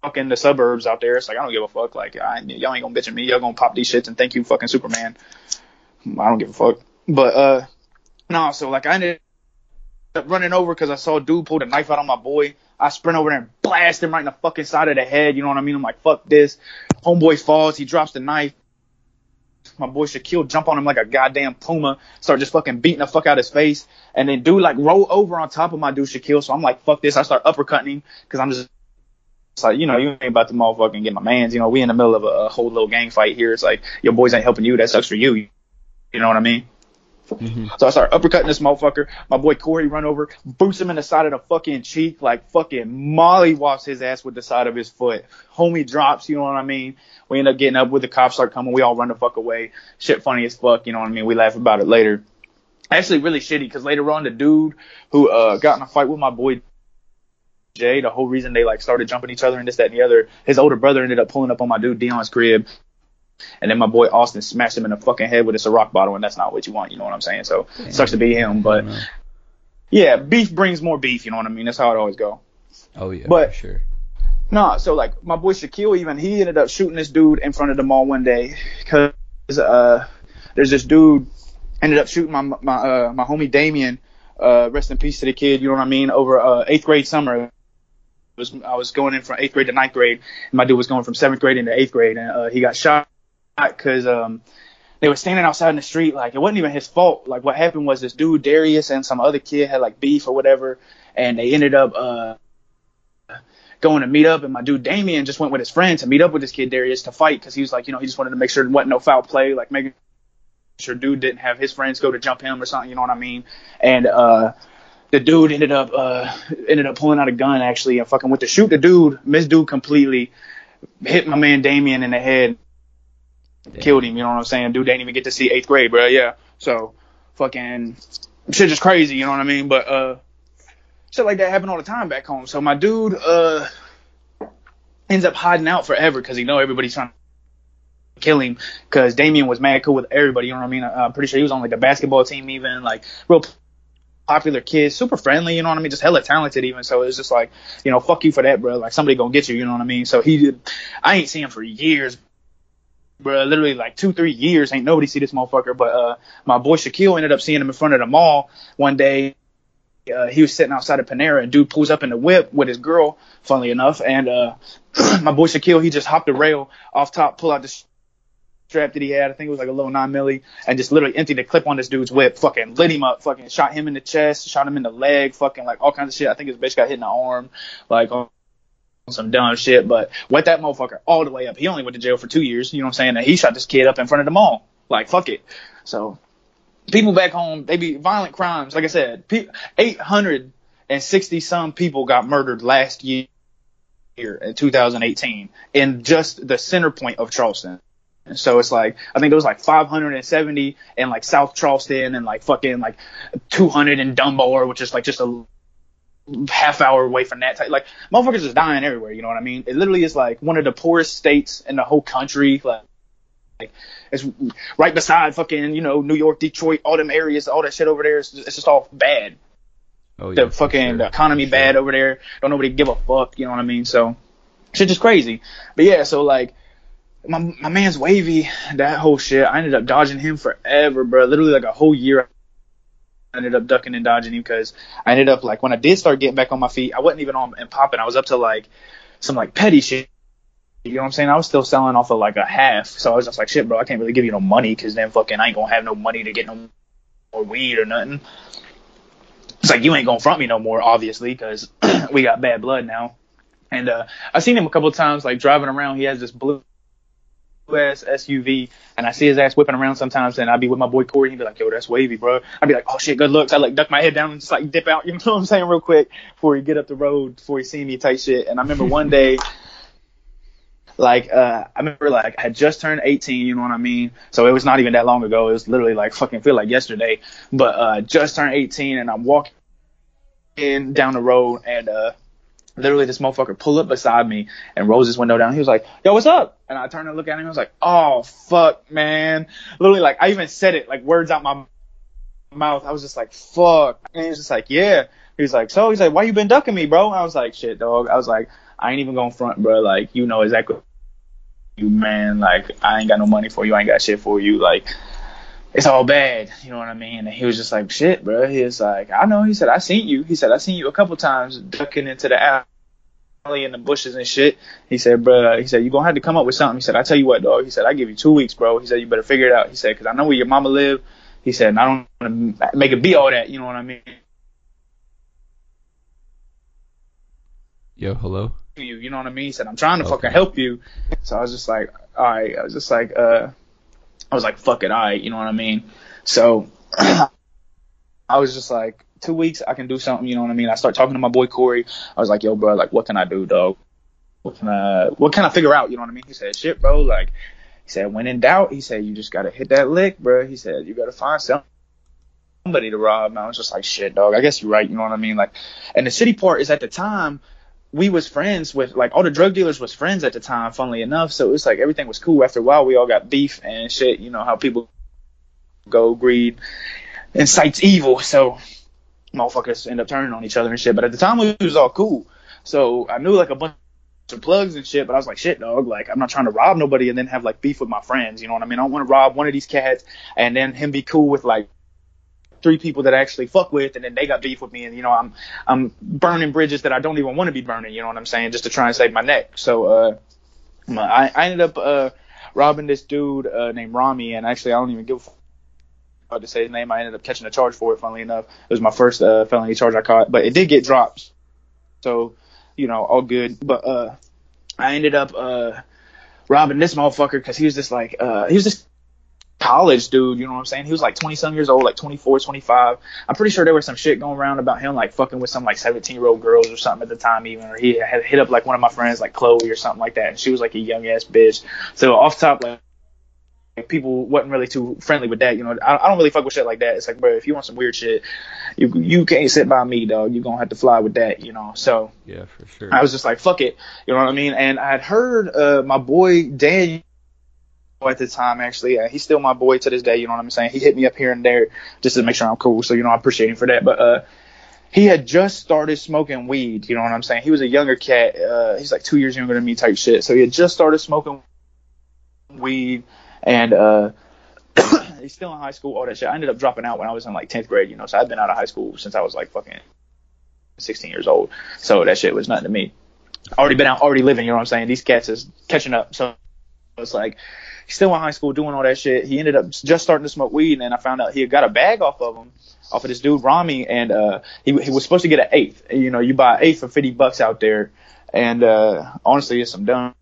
fucking the suburbs out there, it's like, I don't give a fuck, like, y'all ain't gonna bitch at me, y'all gonna pop these shits and thank you fucking Superman. I don't give a fuck. But no, so like I ended up running over because I saw a dude pull a knife out on my boy. I sprint over there and blast him right in the fucking side of the head, you know what I mean? I'm like, fuck this. Homeboy falls, he drops the knife. My boy Shaquille jump on him like a goddamn puma, start just fucking beating the fuck out his face, and then dude like roll over on top of my dude Shaquille, so I'm like, fuck this. I start uppercutting him because I'm just like, you know, you ain't about to motherfucking get my mans, you know, we in the middle of a whole little gang fight here. It's like, your boys ain't helping you, that sucks for you, you know what I mean? Mm-hmm. So I start uppercutting this motherfucker. My boy Corey run over, boots him in the side of the fucking cheek, like fucking mollywops his ass with the side of his foot. Homie drops, you know what I mean? We end up getting up with the cops start coming. We all run the fuck away. Shit funny as fuck, you know what I mean? We laugh about it later. Actually really shitty, because later on the dude who got in a fight with my boy Jay, the whole reason they like started jumping each other and this, that, and the other, his older brother ended up pulling up on my dude Dion's crib. And then my boy Austin smashed him in the fucking head with a Ciroc bottle, and that's not what you want, you know what I'm saying? So it sucks to be him, but yeah, beef brings more beef, you know what I mean? That's how it always go. Oh yeah, but for sure. No, so like my boy Shaquille, even he ended up shooting this dude in front of the mall one day, because there's this dude ended up shooting my homie Damien. Rest in peace to the kid, you know what I mean? Over 8th grade summer. I was going in from 8th grade to 9th grade, and my dude was going from 7th grade into 8th grade, and he got shot because they were standing outside in the street. Like, it wasn't even his fault. Like, what happened was this dude Darius and some other kid had like beef or whatever, and they ended up going to meet up, and my dude Damien just went with his friend to meet up with this kid Darius to fight, because he was like, you know, he just wanted to make sure there wasn't no foul play, like making sure dude didn't have his friends go to jump him or something, you know what I mean? And the dude ended up pulling out a gun actually and fucking went to shoot the dude, missed dude completely, hit my man Damien in the head, killed him, you know what I'm saying? Dude didn't even get to see 8th grade, bro. Yeah. So fucking shit just crazy, you know what I mean? But shit like that happened all the time back home. So my dude ends up hiding out forever because he know everybody's trying to kill him, because Damien was mad cool with everybody, you know what I mean? I'm pretty sure he was on like the basketball team, even like real popular kid, super friendly, you know what I mean? Just hella talented even. So it's just like, you know, fuck you for that, bro. Like, somebody gonna get you, you know what I mean? So I ain't seen him for years, bro. Literally like 2-3 years. Ain't nobody see this motherfucker. But my boy Shaquille ended up seeing him in front of the mall one day. He was sitting outside of Panera, and dude pulls up in the whip with his girl, funnily enough. And my boy Shaquille, he just hopped the rail off top, pull out the strap that he had, I think it was like a little 9 milli, and just literally emptied the clip on this dude's whip, fucking lit him up, fucking shot him in the chest, shot him in the leg, fucking like all kinds of shit. I think his bitch got hit in the arm, like on some dumb shit, but wet that motherfucker all the way up. He only went to jail for 2 years, you know what I'm saying? And he shot this kid up in front of the mall. Like, fuck it. So people back home, they be violent crimes. Like I said, 860 some people got murdered last year in 2018 in just the center point of Charleston. So it's like, I think there was like 570 in like South Charleston, and like fucking like 200 in Dunbar, which is like just a half hour away from that type. Like, motherfuckers is dying everywhere, you know what I mean? It literally is like one of the poorest states in the whole country. Like it's right beside fucking, New York, Detroit, all them areas, all that shit over there. It's just all bad. Oh, yeah, The fucking the economy for bad sure. over there. Don't nobody give a fuck. You know what I mean? So shit just crazy. But yeah, so like my man's Wavy, that whole shit. I ended up dodging him forever, bro. Literally like a whole year. I ended up ducking and dodging him because I ended up like when I did start getting back on my feet, I wasn't even on and popping. I was up to like some like petty shit. You know what I'm saying? I was still selling off of like a half. So I was just like, shit, bro, I can't really give you no money because then fucking I ain't gonna have no money to get no more weed or nothing. It's like, you ain't gonna front me no more, obviously, because we got bad blood now. And I've seen him a couple of times, like driving around. He has this blue ass SUV, and I see his ass whipping around sometimes. And I'd be with my boy Corey. He'd be like, "Yo, that's Wavy, bro." I'd be like, "Oh shit, good looks." I like duck my head down and just like dip out. You know what I'm saying, real quick before he get up the road, before he see me type shit. And I remember one day. Like, I remember, like, I had just turned 18, you know what I mean? So it was not even that long ago. It was literally, like, fucking feel like yesterday. But just turned 18, and I'm walking down the road, and literally this motherfucker pulled up beside me and rolls his window down. He was like, "Yo, what's up?" And I turned and looked at him. I was like, "Oh, fuck, man." Literally, like, I even said it, like, words out my mouth. I was just like, "Fuck." And he was just like, "Yeah." He was like, "So?" He's like, "Why you been ducking me, bro?" I was like, "Shit, dog." I was like, "I ain't even gonna front, bro. Like, you know exactly you, man. Like, I ain't got no money for you. I ain't got shit for you. Like, it's all bad." You know what I mean? And he was just like, "Shit, bro." He was like, "I know." He said, "I seen you." He said, "I seen you a couple times ducking into the alley in the bushes and shit." He said, "Bro," he said, "you gonna have to come up with something." He said, "I tell you what, dog." He said, "I give you 2 weeks, bro." He said, "You better figure it out." He said, "Cause I know where your mama live." He said, "And I don't want to make it be all that." You know what I mean? Yo, hello? You know what I mean? He said, "I'm trying to fucking Okay. help you." So I was just like, all right. I was just like, fuck it, all right. You know what I mean? So I was just like, 2 weeks, I can do something. You know what I mean? I start talking to my boy Corey. I was like, "Yo, bro, like, what can I do, dog? What can I figure out?" You know what I mean? He said, "Shit, bro. Like," he said, "when in doubt," he said, "you just gotta hit that lick, bro." He said, "You gotta find somebody to rob." And I was just like, "Shit, dog. I guess you're right." You know what I mean? Like, and the shitty part is at the time, we was friends with, like, all the drug dealers was friends at the time, funnily enough. So it was like everything was cool. After a while, we all got beef and shit. You know how people go, greed incites evil. So motherfuckers end up turning on each other and shit. But at the time, we was all cool. So I knew like a bunch of plugs and shit. But I was like, shit, dog. Like, I'm not trying to rob nobody and then have like beef with my friends. You know what I mean? I don't want to rob one of these cats and then him be cool with like 3 people that I actually fuck with, and then they got beef with me, and you know I'm burning bridges that I don't even want to be burning. You know what I'm saying? Just to try and save my neck. So I ended up robbing this dude named Rami, and actually I don't even give a fuck to say his name. I ended up catching a charge for it. Funnily enough, it was my first felony charge I caught, but it did get dropped. So you know, all good. But I ended up robbing this motherfucker because he was just like he was just college dude, you know what I'm saying? He was like 20 some years old, like 24, 25. I'm pretty sure there was some shit going around about him like fucking with some like 17-year-old girls or something at the time even, or he had hit up like one of my friends like Chloe or something like that, and she was like a young ass bitch. So off top, like people wasn't really too friendly with that, you know. I don't really fuck with shit like that. It's like, bro, if you want some weird shit, you can't sit by me, dog. You gonna have to fly with that, you know. So Yeah, for sure. I was just like, fuck it, you know what I mean? And I had heard my boy Daniel at the time, actually. He's still my boy to this day, you know what I'm saying? He hit me up here and there just to make sure I'm cool, so, you know, I appreciate him for that. But he had just started smoking weed, you know what I'm saying? He was a younger cat. He's like 2 years younger than me type shit. So he had just started smoking weed, and he's still in high school, all that shit. I ended up dropping out when I was in like 10th grade, you know, so I've been out of high school since I was like fucking 16 years old. So that shit was nothing to me. Already been out, already living, you know what I'm saying? These cats is catching up. So it's like, he's still in high school doing all that shit. He ended up just starting to smoke weed, and then I found out he had got a bag off of this dude Rami, and he was supposed to get an eighth. You know, you buy an eighth for $50 out there, and honestly, it's some dumb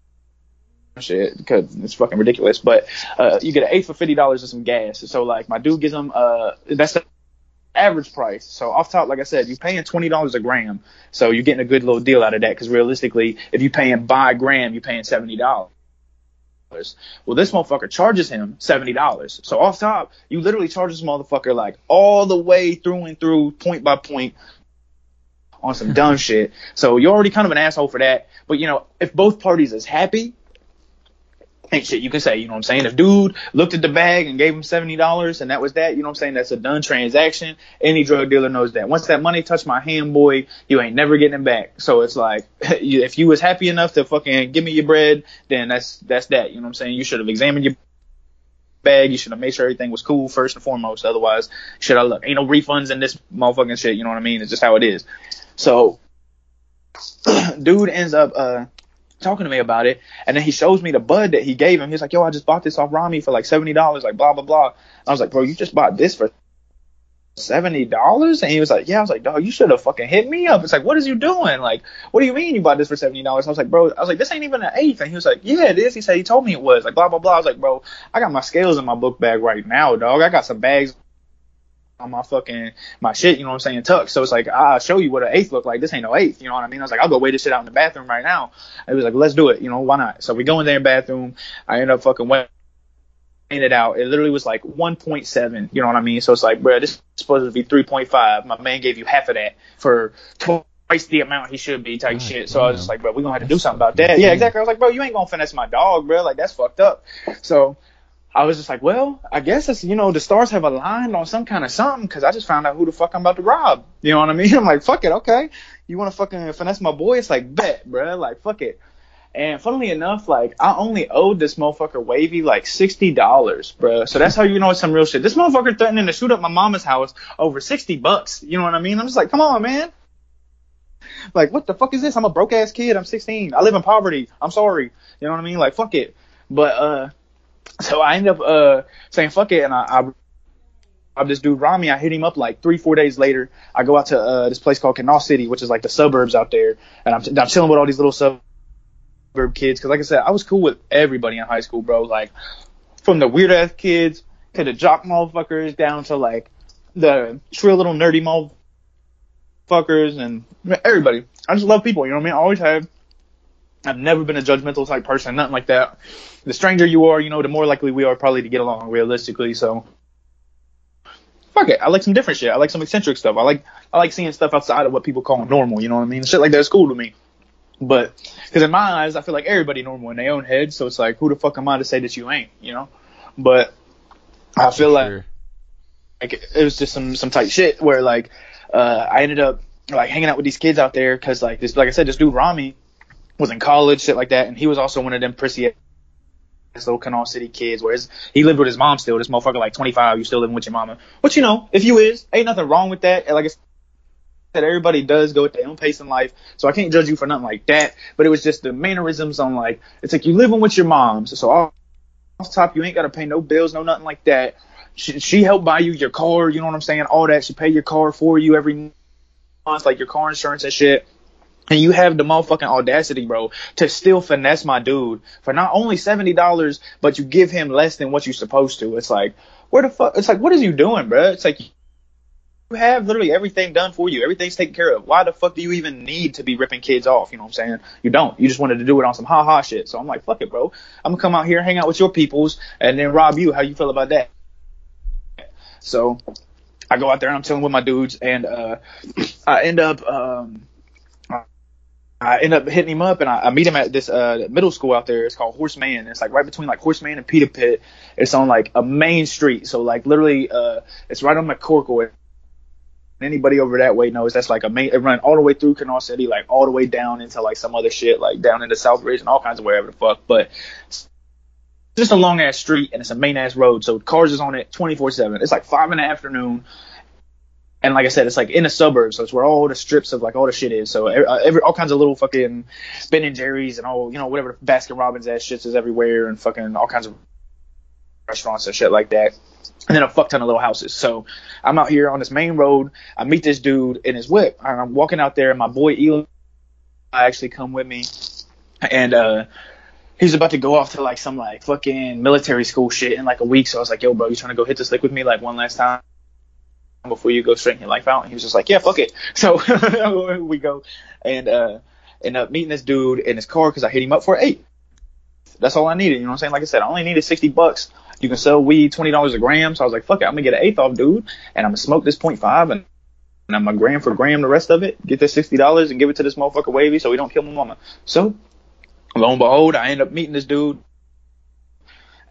shit because it's fucking ridiculous. But you get an eighth for $50 and some gas. So like, my dude gives him that's the average price. So off top, like I said, you're paying $20 a gram, so you're getting a good little deal out of that. Because realistically, if you're paying by gram, you're paying $70. Well, this motherfucker charges him $70. So off top, you literally charge this motherfucker like all the way through and through, point by point, on some dumb shit. So you're already kind of an asshole for that. But you know, if both parties is happy, ain't shit you can say, you know what I'm saying? If dude looked at the bag and gave him $70 and that was that, you know what I'm saying? That's a done transaction. Any drug dealer knows that. Once that money touched my hand, boy, you ain't never getting it back. So it's like, if you was happy enough to fucking give me your bread, then that's that, you know what I'm saying? You should have examined your bag. You should have made sure everything was cool first and foremost. Otherwise, shit, look, ain't no refunds in this motherfucking shit, you know what I mean? It's just how it is. So, dude ends up, talking to me about it, and then he shows me the bud that he gave him. He's like, yo, I just bought this off Rami for like $70, like blah blah blah. I was like, bro, you just bought this for $70? And he was like, yeah. I was like, dog, you should have fucking hit me up. It's like, what is you doing? Like, what do you mean you bought this for $70? I was like, bro, this ain't even an eighth. And he was like, yeah, it is. He said he told me it was, like blah blah blah. I was like, bro, I got my scales in my book bag right now, dog. I got some bags on my shit, you know what I'm saying, tucked. So it's like, I'll show you what an eighth look like. This ain't no eighth, you know what I mean? I was like, I'll go weigh this shit out in the bathroom right now. And he was like, let's do it, you know, why not? So we go in there in the bathroom. I end up fucking weighing it out. It literally was like 1.7, you know what I mean? So it's like, bro, this is supposed to be 3.5. My man gave you half of that for twice the amount he should be type shit. So I was just like, bro, we're gonna have to do something about that. Yeah, exactly. I was like, bro, you ain't gonna finesse my dog, bro. Like, that's fucked up. So I was just like, well, I guess it's, you know, the stars have aligned on some kind of something, because I just found out who the fuck I'm about to rob. You know what I mean? I'm like, fuck it, okay. You want to fucking finesse my boy? It's like, bet, bro. Like, fuck it. And funnily enough, like, I only owed this motherfucker Wavy like $60, bro. So that's how you know it's some real shit. This motherfucker threatening to shoot up my mama's house over $60. You know what I mean? I'm just like, come on, man. Like, what the fuck is this? I'm a broke ass kid. I'm 16. I live in poverty. I'm sorry. You know what I mean? Like, fuck it. But, so I ended up saying fuck it, and I this dude Rami. I hit him up like 3-4 days later. I go out to this place called Canal City, which is like the suburbs out there, and I'm chilling with all these little suburb kids, because like I said, I was cool with everybody in high school, bro. Like, from the weird ass kids to the jock motherfuckers down to like the shrill little nerdy motherfuckers, and everybody. I just love people, you know what I mean? I always have. I've never been a judgmental type person, nothing like that. The stranger you are, you know, the more likely we are probably to get along realistically. So, fuck it. I like some different shit. I like some eccentric stuff. I like seeing stuff outside of what people call normal. You know what I mean? Shit like that's cool to me. But because in my eyes, I feel like everybody normal in their own head. So it's like, who the fuck am I to say that you ain't? You know? But I feel like it was just some type shit where like I ended up like hanging out with these kids out there because like this, like I said, this dude Rami was in college, shit like that, and he was also one of them prissy ass little Canal City kids where he lived with his mom still. This motherfucker like 25, you still living with your mama. But you know, if you is, ain't nothing wrong with that. And like I said, everybody does go at their own pace in life, so I can't judge you for nothing like that. But it was just the mannerisms on like, it's like you living with your mom, so off top you ain't gotta pay no bills, no nothing like that. She helped buy you your car, you know what I'm saying? All that. She pay your car for you every month, like your car insurance and shit. And you have the motherfucking audacity, bro, to still finesse my dude for not only $70, but you give him less than what you're supposed to. It's like, where the fuck? It's like, what is you doing, bro? It's like, you have literally everything done for you. Everything's taken care of. Why the fuck do you even need to be ripping kids off? You know what I'm saying? You don't. You just wanted to do it on some ha-ha shit. So I'm like, fuck it, bro. I'm gonna come out here, hang out with your peoples, and then rob you. How you feel about that? So I go out there and I'm chilling with my dudes, and I end up hitting him up, and I meet him at this middle school out there. It's called Horseman. It's like right between like Horseman and Peter Pitt. It's on like a main street, so like literally it's right on McCorkle. Anybody over that way knows that's like a main. It run all the way through Canal City, like all the way down into like some other shit, like down into Southbridge and all kinds of wherever the fuck. But it's just a long ass street, and it's a main ass road, so cars is on it 24/7. It's like 5 in the afternoon. And like I said, it's like in the suburbs, so it's where all the strips of like all the shit is. So all kinds of little fucking Ben and Jerry's and all, you know, whatever the Baskin Robbins ass shits is everywhere, and fucking all kinds of restaurants and shit like that. And then a fuck ton of little houses. So I'm out here on this main road. I meet this dude in his whip, and I'm walking out there, and my boy Eli actually come with me, and he's about to go off to like some like fucking military school shit in like a week. So I was like, yo, bro, you trying to go hit this lick with me like one last time before you go straighten your life out? And he was just like, yeah, fuck it. So we go and end up meeting this dude in his car because I hit him up for 8. That's all I needed. You know what I'm saying? Like I said, I only needed $60. You can sell weed $20 a gram. So I was like, fuck it, I'm gonna get an eighth off, dude, and I'm gonna smoke this 0.5 and I'm gonna gram for gram the rest of it, get this $60 and give it to this motherfucker Wavy so we don't kill my mama. So lo and behold, I end up meeting this dude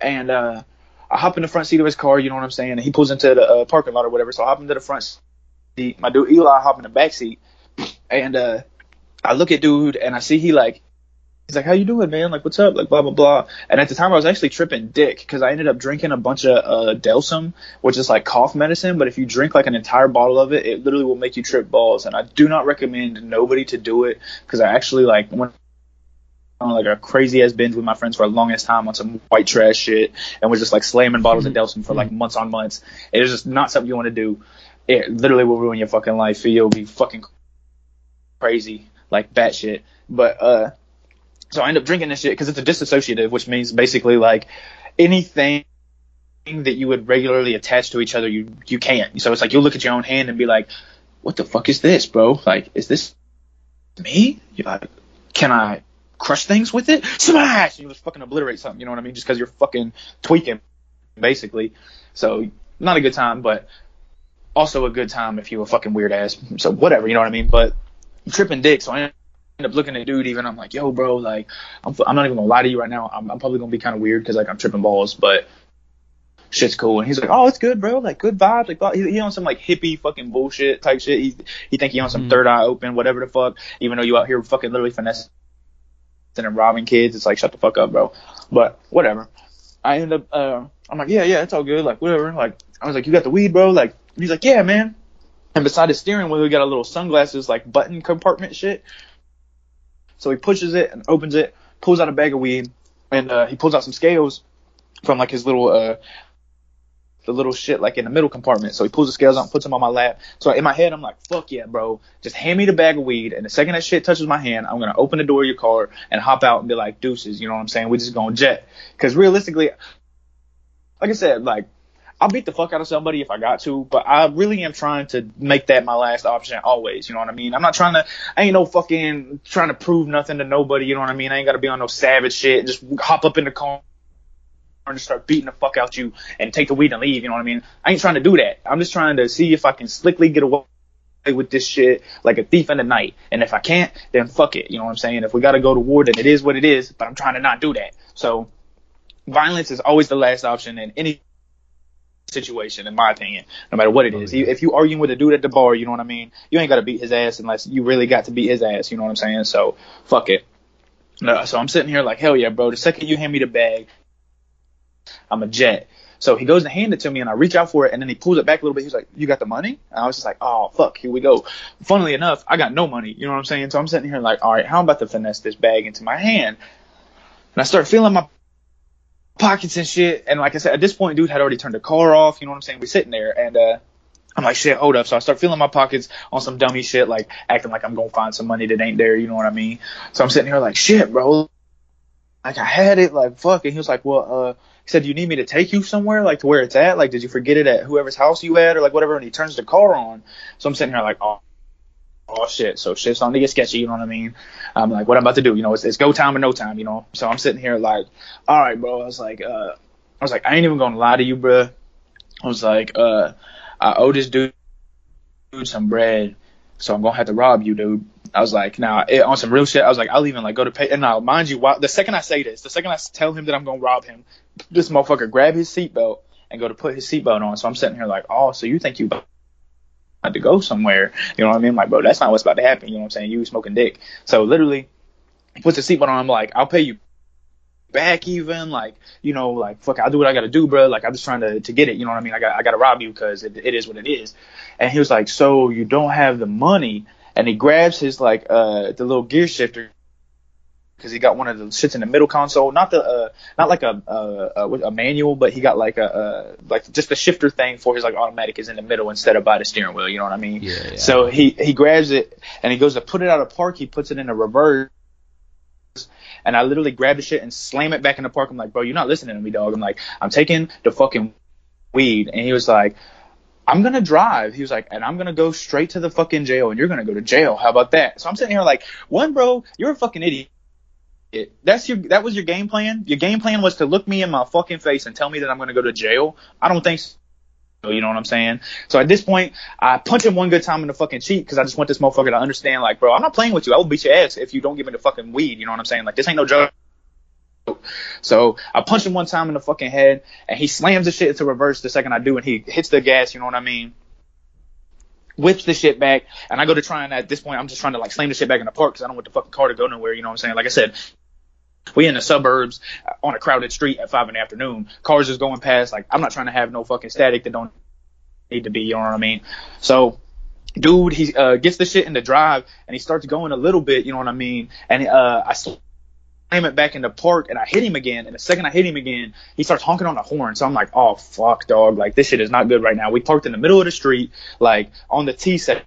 And I hop in the front seat of his car, you know what I'm saying? And he pulls into the parking lot or whatever. So I hop into the front seat. My dude Eli hop in the back seat. And I look at dude and I see he's like, how you doing, man? Like, what's up? Like, blah, blah, blah. And at the time I was actually tripping dick because I ended up drinking a bunch of Delsum, which is like cough medicine. But if you drink like an entire bottle of it, it literally will make you trip balls. And I do not recommend nobody to do it because I actually like went on like a crazy ass binge with my friends for a longest time on some white trash shit and was just like slamming bottles of Delsum for like months on months. It is just not something you want to do. It literally will ruin your fucking life. You'll be fucking crazy, like batshit. But so I end up drinking this shit because it's a disassociative, which means basically like anything that you would regularly attach to each other, you can't. So it's like you'll look at your own hand and be like, what the fuck is this, bro? Like, is this me? You're like, can I crush things with it? Smash! And you just fucking obliterate something, you know what I mean? Just because you're fucking tweaking, basically. So not a good time, but also a good time if you're a fucking weird ass. So whatever, you know what I mean? But I'm tripping dick, so I end up looking at dude even. I'm like, yo, bro, like, I'm not even gonna lie to you right now. I'm probably gonna be kind of weird because like I'm tripping balls, but shit's cool. And he's like, oh, it's good, bro. Like, good vibes. Like, he on some like hippie fucking bullshit type shit. He think he on some third eye open, whatever the fuck. Even though you out here fucking literally finessing and robbing kids, it's like, shut the fuck up, bro. But whatever. I end up, I'm like, yeah, it's all good. Like, whatever. Like, I was like, you got the weed, bro? Like, he's like, yeah, man. And beside the steering wheel, we got a little sunglasses like button compartment shit. So he pushes it and opens it, pulls out a bag of weed, and he pulls out some scales from like his little the little shit like in the middle compartment. So he pulls the scales out and puts them on my lap. So in my head, I'm like, fuck yeah, bro. Just hand me the bag of weed. And the second that shit touches my hand, I'm going to open the door of your car and hop out and be like, deuces. You know what I'm saying? We're just going to jet. Because realistically, like I said, like, I'll beat the fuck out of somebody if I got to, but I really am trying to make that my last option always, you know what I mean? I ain't no fucking trying to prove nothing to nobody, you know what I mean? I ain't got to be on no savage shit and just hop up in the car and just start beating the fuck out you and take the weed and leave, you know what I mean? I ain't trying to do that. I'm just trying to see if I can slickly get away with this shit like a thief in the night. And if I can't, then fuck it, you know what I'm saying? If we got to go to war, then it is what it is, but I'm trying to not do that. So violence is always the last option in any situation, in my opinion, no matter what it is. If you arguing with a dude at the bar, you know what I mean, you ain't got to beat his ass unless you really got to beat his ass, you know what I'm saying? So fuck it. So I'm sitting here like, hell yeah, bro. The second you hand me the bag, I'm a jet. So he goes to hand it to me and I reach out for it and then he pulls it back a little bit. He's like, you got the money? And I was just like, oh fuck, here we go. Funnily enough, I got no money, you know what I'm saying? So I'm sitting here like, all right, how am I about to finesse this bag into my hand? And I start feeling my pockets and shit, and like I said, at this point, dude had already turned the car off, you know what I'm saying? We're sitting there, and I'm like, shit, hold up. So I start feeling my pockets on some dummy shit, like acting like I'm gonna find some money that ain't there, you know what I mean? So I'm sitting here like, shit, bro, like I had it, like fuck. And he was like, well, he said, do you need me to take you somewhere, like to where it's at? Like, did you forget it at whoever's house you at, or like whatever? And he turns the car on. So I'm sitting here like, oh shit, so shit's starting to get sketchy, you know what I mean? I'm like, what I'm about to do, you know, it's go time or no time, you know? So I'm sitting here like, all right, bro. I was like, I ain't even gonna lie to you, bro. I was like, I owe this dude some bread, so I'm gonna have to rob you, dude. I was like, nah, on some real shit, I was like, I'll even like go to pay. And now, mind you, the second I say this, the second I tell him that I'm gonna rob him, this motherfucker grab his seatbelt and go to put his seatbelt on. So I'm sitting here like, oh, so you think you had to go somewhere, you know what I mean? Like, bro, that's not what's about to happen, you know what I'm saying? You smoking dick. So literally, he puts the seatbelt on. I'm like, I'll pay you back even, like, you know, like, fuck, I'll do what I gotta do, bro. Like, I'm just trying to get it, you know what I mean? I gotta rob you because it is what it is. And he was like, so you don't have the money? And he grabs his like the little gear shifter, because he got one of the shits in the middle console, not like a manual, but he got like like just the shifter thing for his like automatic is in the middle instead of by the steering wheel, you know what I mean? Yeah. So he grabs it and he goes to put it out of park. He puts it in a reverse, and I literally grab the shit and slam it back in the park. I'm like, bro, you're not listening to me, dog. I'm like, I'm taking the fucking weed. And he was like, I'm gonna drive. He was like, and I'm gonna go straight to the fucking jail, and you're gonna go to jail. How about that? So I'm sitting here like, one, bro, you're a fucking idiot. That was your game plan? Your game plan was to look me in my fucking face and tell me that I'm going to go to jail? I don't think so. You know what I'm saying? So at this point, I punch him one good time in the fucking cheek because I just want this motherfucker to understand, like, bro, I'm not playing with you. I will beat your ass if you don't give me the fucking weed. You know what I'm saying? Like, this ain't no joke. So I punch him one time in the fucking head, and he slams the shit into reverse the second I do, and he hits the gas, you know what I mean? Whips the shit back, and I go to try, and at this point, I'm just trying to like slam the shit back in the park because I don't want the fucking car to go nowhere, you know what I'm saying? Like I said, we in the suburbs on a crowded street at 5 in the afternoon. Cars just going past. Like, I'm not trying to have no fucking static that don't need to be, you know what I mean? So, dude, he gets the shit in the drive, and he starts going a little bit, you know what I mean? And I slam it back in the park, and I hit him again. And the second I hit him again, he starts honking on the horn. So I'm like, oh, fuck, dog. Like, this shit is not good right now. We parked in the middle of the street, like, on the T section.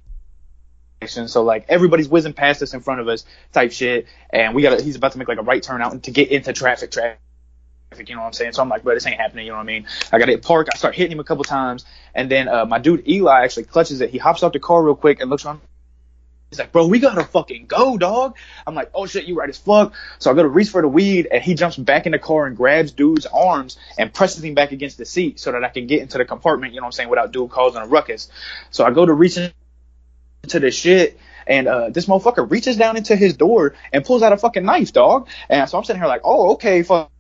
So like everybody's whizzing past us in front of us type shit, and he's about to make like a right turn out to get into traffic, you know what I'm saying? So I'm like, bro, this ain't happening, you know what I mean? I got to park. I start hitting him a couple times, and then my dude Eli actually clutches it. He hops off the car real quick and looks around. He's like, bro, we gotta fucking go, dog. I'm like, oh shit, you right as fuck. So I go to reach for the weed, and he jumps back in the car and grabs dude's arms and presses him back against the seat so that I can get into the compartment, you know what I'm saying, without dude causing a ruckus. So I go to reach into the shit, and this motherfucker reaches down into his door and pulls out a fucking knife, dog. And so I'm sitting here like, oh, okay, fucking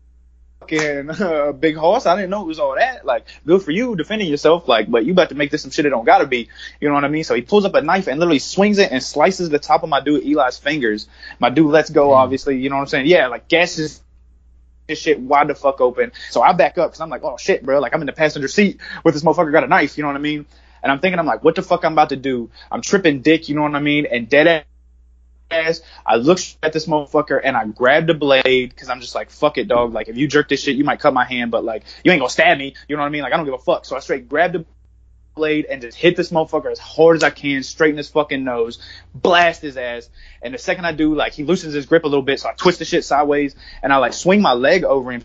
big horse. I didn't know it was all that. Like, good for you defending yourself, like, but you about to make this some shit it don't gotta be, you know what I mean? So he pulls up a knife and literally swings it and slices the top of my dude Eli's fingers. My dude lets go, obviously, you know what I'm saying? Yeah, like, gasses his shit wide the fuck open. So I back up because I'm like, oh shit, bro, like I'm in the passenger seat with this motherfucker got a knife, you know what I mean? And I'm thinking, I'm like, what the fuck I'm about to do? I'm tripping dick, you know what I mean? And dead ass, I look at this motherfucker and I grab the blade because I'm just like, fuck it, dog. Like, if you jerk this shit, you might cut my hand, but like, you ain't gonna stab me, you know what I mean? Like, I don't give a fuck. So I straight grab the blade and just hit this motherfucker as hard as I can, straight in his fucking nose, blast his ass. And the second I do, like, he loosens his grip a little bit, so I twist the shit sideways and I like swing my leg over him.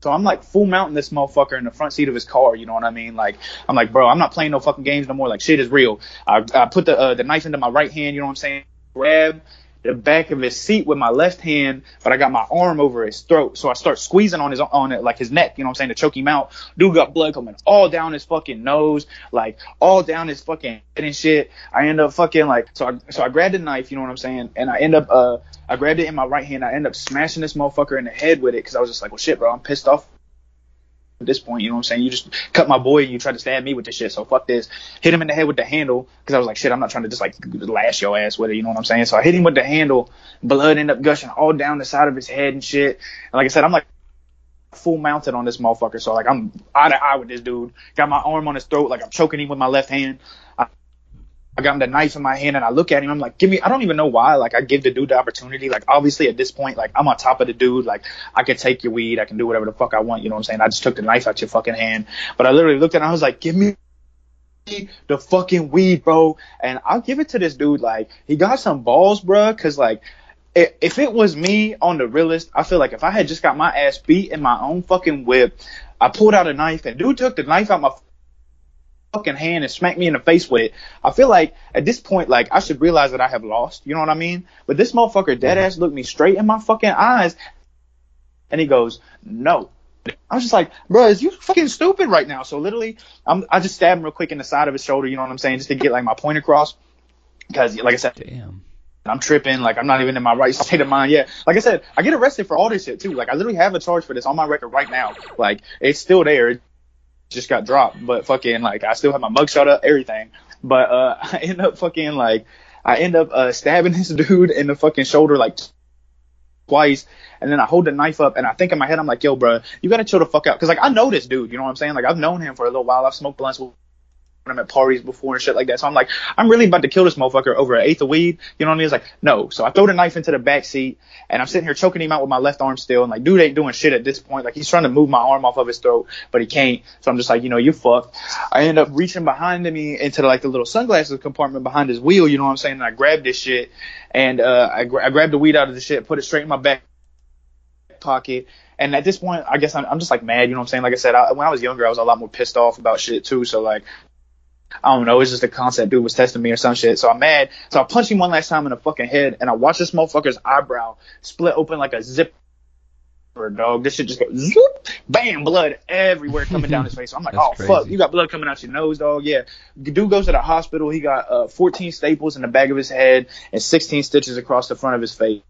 So I'm like full mounting this motherfucker in the front seat of his car, you know what I mean? Like, I'm like, bro, I'm not playing no fucking games no more. Like, shit is real. I put the knife into my right hand, you know what I'm saying? Grab the back of his seat with my left hand, but I got my arm over his throat. So I start squeezing on his neck, you know what I'm saying, to choke him out. Dude got blood coming all down his fucking nose, like all down his fucking head and shit. I end up fucking like, so I grabbed the knife, you know what I'm saying? And I end up, I grabbed it in my right hand. I end up smashing this motherfucker in the head with it because I was just like, well, shit, bro, I'm pissed off at this point, you know what I'm saying? You just cut my boy and you tried to stab me with this shit, so fuck this. Hit him in the head with the handle because I was like, shit, I'm not trying to just like lash your ass with it, you know what I'm saying? So I hit him with the handle. Blood ended up gushing all down the side of his head and shit. And like I said, I'm like full mounted on this motherfucker, so like I'm eye to eye with this dude. Got my arm on his throat, like I'm choking him with my left hand. I got the knife in my hand and I look at him. I'm like, I don't even know why. Like, I give the dude the opportunity. Like, obviously at this point, like, I'm on top of the dude. Like, I can take your weed. I can do whatever the fuck I want. You know what I'm saying? I just took the knife out your fucking hand. But I literally looked at him. I was like, give me the fucking weed, bro. And I'll give it to this dude. Like, he got some balls, bro. Cause like, if it was me on the realest, I feel like if I had just got my ass beat in my own fucking whip, I pulled out a knife and dude took the knife out my fucking hand and smacked me in the face with it. I feel like at this point, like, I should realize that I have lost, you know what I mean? But this motherfucker dead ass looked me straight in my fucking eyes and he goes, no. I was just like, bro, is you fucking stupid right now? So literally, I just stabbed him real quick in the side of his shoulder, you know what I'm saying, just to get like my point across. Because like I said, damn, I'm tripping, like I'm not even in my right state of mind yet. Like I said, I get arrested for all this shit too. Like, I literally have a charge for this on my record right now. Like, it's still there. It just got dropped, but fucking like I still have my mugshot up, everything. But I end up stabbing this dude in the fucking shoulder like twice, and then I hold the knife up and I think in my head I'm like, yo, bro, you gotta chill the fuck out, because like I know this dude, you know what I'm saying? Like, I've known him for a little while. I've smoked blunts with him at parties before and shit like that. So I'm like, I'm really about to kill this motherfucker over an eighth of weed, you know what I mean? It's like, no. So I throw the knife into the back seat and I'm sitting here choking him out with my left arm still, and like, dude ain't doing shit at this point. Like, he's trying to move my arm off of his throat, but he can't. So I'm just like, you know, you fucked. I end up reaching behind me into like the little sunglasses compartment behind his wheel, you know what I'm saying? And I grabbed this shit and I grabbed the weed out of the shit, put it straight in my back pocket. And at this point, I guess I'm just like mad, you know what I'm saying? Like I said, when I was younger, I was a lot more pissed off about shit too. So like, I don't know, it's just a concept dude was testing me or some shit. So I'm mad. So I punched him one last time in the fucking head, and I watched this motherfucker's eyebrow split open like a zipper, dog. This shit just goes zoop, bam, blood everywhere coming down his face. So I'm like, oh crazy. Fuck, you got blood coming out your nose, dog. Yeah. Dude goes to the hospital. He got 14 staples in the back of his head and 16 stitches across the front of his face.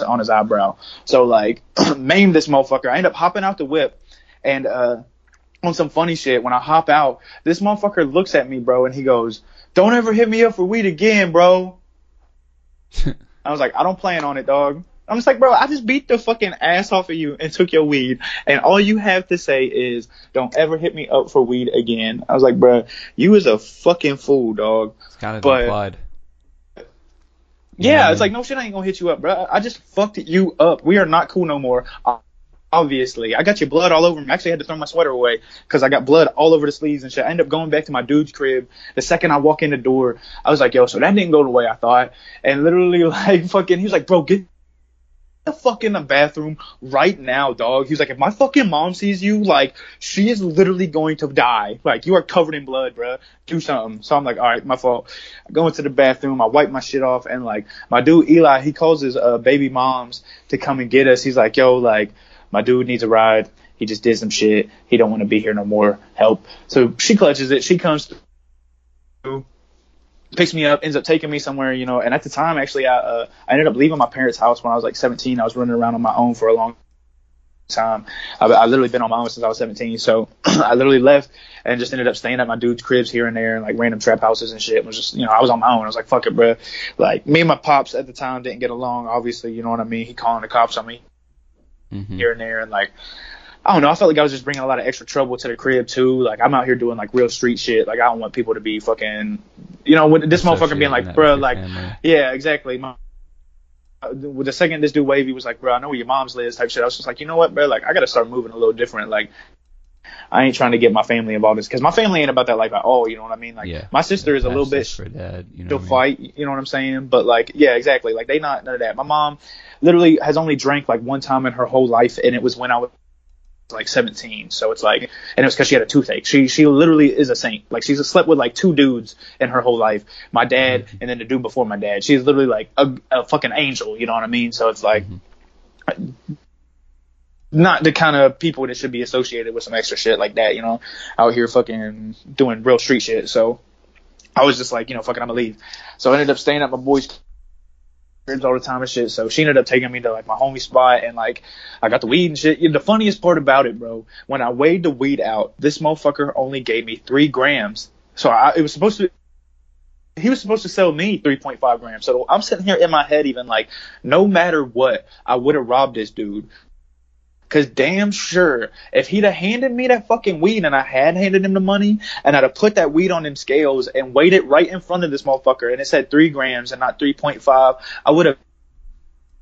on his eyebrow. So like, maim this motherfucker. I end up hopping out the whip, and on some funny shit, when I hop out, this motherfucker looks at me, bro, and he goes, "Don't ever hit me up for weed again, bro." I was like, "I don't plan on it, dog." I'm just like, "Bro, I just beat the fucking ass off of you and took your weed, and all you have to say is, don't ever hit me up for weed again." I was like, "Bro, you is a fucking fool, dog." It's kind of implied. Yeah, it's like, no shit, I ain't gonna hit you up, bro. I just fucked you up. We are not cool no more. Obviously, I got your blood all over me. I actually had to throw my sweater away because I got blood all over the sleeves and shit. I ended up going back to my dude's crib. The second I walk in the door, I was like, "Yo, so that didn't go the way I thought." And literally, like, fucking, he was like, "Bro, get the fuck in the bathroom right now, dog." He was like, "If my fucking mom sees you, like, she is literally going to die. Like, you are covered in blood, bro. Do something." So I'm like, "All right, my fault." I go into the bathroom, I wipe my shit off, and like, my dude Eli, he calls his baby moms to come and get us. He's like, "Yo, like, my dude needs a ride. He just did some shit. He don't want to be here no more. Help." So she clutches it. She comes through, picks me up, ends up taking me somewhere, you know. And at the time, actually, I ended up leaving my parents' house when I was like 17. I was running around on my own for a long time. I literally been on my own since I was 17. So I literally left and just ended up staying at my dude's cribs here and there and like random trap houses and shit. It was just, you know, I was on my own. I was like, fuck it, bro. Like, me and my pops at the time didn't get along, obviously, you know what I mean? He calling the cops on me here and there, and like, I don't know, I felt like I was just bringing a lot of extra trouble to the crib too. Like, I'm out here doing like real street shit. Like, I don't want people to be fucking, you know, with this motherfucker being like, bro, like, yeah, exactly. With the second this dude Wavy was like, "Bro, I know where your mom's lives," type shit, I was just like, you know what, bro, like, I gotta start moving a little different. Like, I ain't trying to get my family involved in this, because my family ain't about that life at all, you know what I mean? Like, yeah, my sister is a little bit, for dad, you know, she'll fight, you know what I'm saying? But like, yeah, exactly. Like, they not none of that. My mom literally has only drank like one time in her whole life, and it was when I was like 17. So it's like, and it was because she had a toothache. She literally is a saint. Like, she's slept with like two dudes in her whole life, my dad and then the dude before my dad. She's literally like a fucking angel, you know what I mean? So it's like, not the kind of people that should be associated with some extra shit like that, you know, out here fucking doing real street shit. So I was just like, you know, fucking, I'm gonna leave. So I ended up staying at my boy's cribs all the time and shit. So she ended up taking me to like my homie spot, and like, I got the weed and shit. The funniest part about it, bro, when I weighed the weed out, this motherfucker only gave me 3 grams. So he was supposed to sell me 3.5 grams. So I'm sitting here in my head, even like, no matter what, I would have robbed this dude. Cause damn sure, if he'd have handed me that fucking weed and I had handed him the money, and I'd have put that weed on them scales and weighed it right in front of this motherfucker, and it said 3 grams and not 3.5, I would have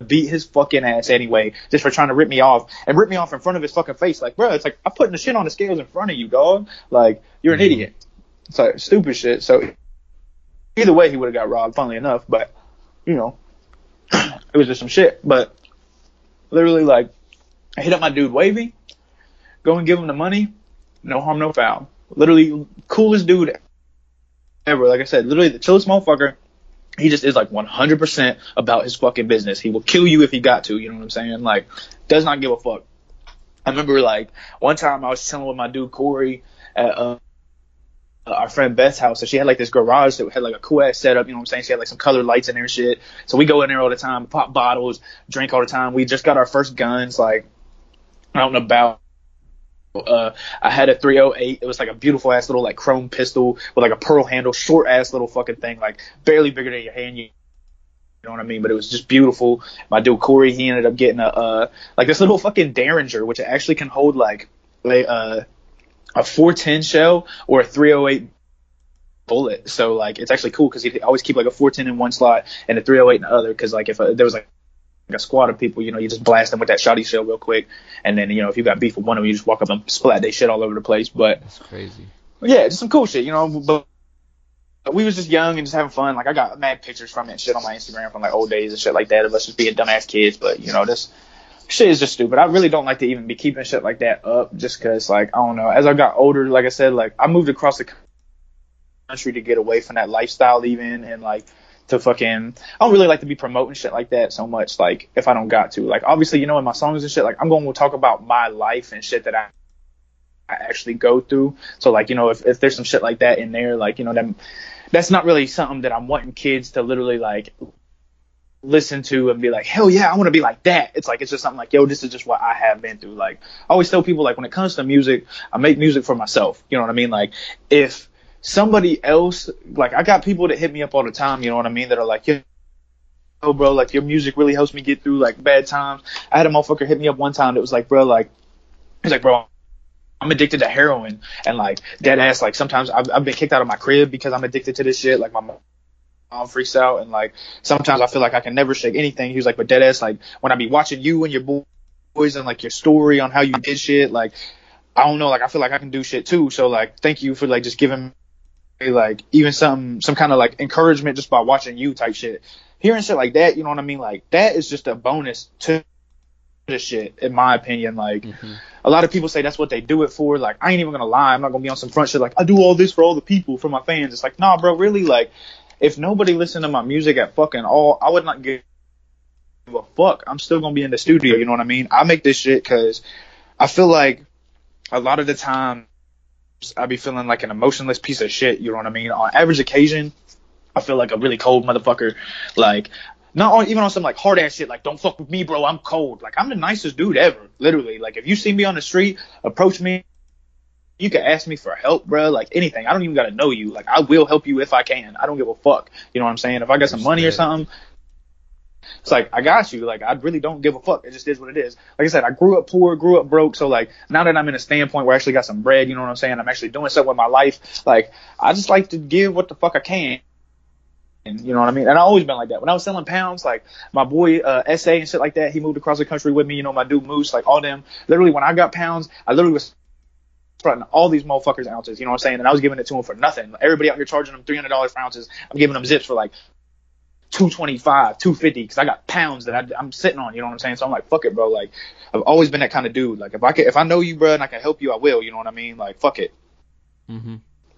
beat his fucking ass anyway, just for trying to rip me off in front of his fucking face. Like, bro, it's like, I'm putting the shit on the scales in front of you, dog. Like, you're an idiot. It's like stupid shit. So either way, he would have got robbed, funnily enough, but, you know, it was just some shit. But literally, like, I hit up my dude Wavy, go and give him the money, no harm, no foul. Literally, coolest dude ever. Like I said, literally the chillest motherfucker. He just is like 100% about his fucking business. He will kill you if he got to, you know what I'm saying? Like, does not give a fuck. I remember, like, one time I was chilling with my dude Corey at our friend Beth's house, and she had like this garage that had like a cool ass setup, you know what I'm saying? She had like some colored lights in there and shit. So we go in there all the time, pop bottles, drink all the time. We just got our first guns, like, out and about. I had a 308. It was like a beautiful ass little like chrome pistol with like a pearl handle, short ass little fucking thing, like barely bigger than your hand. You know what I mean? But it was just beautiful. My dude Corey, he ended up getting a like this little fucking Derringer, which actually can hold like a 410 shell or a 308 bullet. So like, it's actually cool because he always keep like a 410 in one slot and a 308 in the other. Because like, if there was like a squad of people, you know, you just blast them with that shotty shell real quick, and then, you know, if you got beef with one of them, you just walk up and splat they shit all over the place. But that's crazy. Yeah, just some cool shit, you know. But we was just young and just having fun. Like, I got mad pictures from it and shit on my Instagram from like old days and shit like that of us just being dumbass kids. But you know, this shit is just stupid. I really don't like to even be keeping shit like that up, just because, like, I don't know. As I got older, like I said, like, I moved across the country to get away from that lifestyle even, and like, to fucking, I don't really like to be promoting shit like that so much, like, if I don't got to. Like, obviously, you know, in my songs and shit, like, I'm going to talk about my life and shit that I actually go through. So, like, you know, if there's some shit like that in there, like, you know, that's not really something that I'm wanting kids to literally, like, listen to and be like, hell yeah, I want to be like that. It's like, it's just something like, yo, this is just what I have been through. Like, I always tell people, like, when it comes to music, I make music for myself. You know what I mean? Like, if somebody else, like, I got people that hit me up all the time, you know what I mean, that are like, yo, bro, like, your music really helps me get through, like, bad times. I had a motherfucker hit me up one time that was like, bro, like, he's like, bro, I'm addicted to heroin, and like, dead ass, like, sometimes I've been kicked out of my crib because I'm addicted to this shit. Like, my mom freaks out, and like, sometimes I feel like I can never shake anything. He was like, but dead ass, like, when I be watching you and your boys and like your story on how you did shit, like, I don't know, like, I feel like I can do shit too. So like, thank you for like just giving me like even some kind of like encouragement just by watching you type shit. Hearing shit like that, you know what I mean? Like, that is just a bonus to the shit, in my opinion. Like, a lot of people say that's what they do it for. Like, I ain't even gonna lie, I'm not gonna be on some front shit like, I do all this for all the people, for my fans. It's like, nah, bro, really, like, if nobody listened to my music at fucking all, I would not give a fuck. I'm still gonna be in the studio, you know what I mean? I make this shit because I feel like a lot of the time I be feeling like an emotionless piece of shit, you know what I mean? On average occasion, I feel like a really cold motherfucker. Like, not on, even on some like hard ass shit, like, don't fuck with me, bro, I'm cold. Like, I'm the nicest dude ever, literally. Like, if you see me on the street, approach me, you can ask me for help, bro. Like, anything. I don't even gotta know you. Like, I will help you if I can. I don't give a fuck. You know what I'm saying? If I got some money or something, it's like, I got you. Like, I really don't give a fuck. It just is what it is. Like I said, I grew up poor, grew up broke. So like, now that I'm in a standpoint where I actually got some bread, you know what I'm saying? I'm actually doing something with my life. Like, I just like to give what the fuck I can. And you know what I mean? And I've always been like that. When I was selling pounds, like, my boy SA and shit like that, he moved across the country with me. You know, my dude Moose, like, all them. Literally, when I got pounds, I literally was fronting all these motherfuckers ounces, you know what I'm saying? And I was giving it to them for nothing. Everybody out here charging them $300 for ounces. I'm giving them zips for like $225, $250 because I got pounds that I'm sitting on, you know what I'm saying? So I'm like, fuck it, bro. Like, I've always been that kind of dude. Like, if I know you, bro, and I can help you, I will, you know what I mean? Like, fuck it.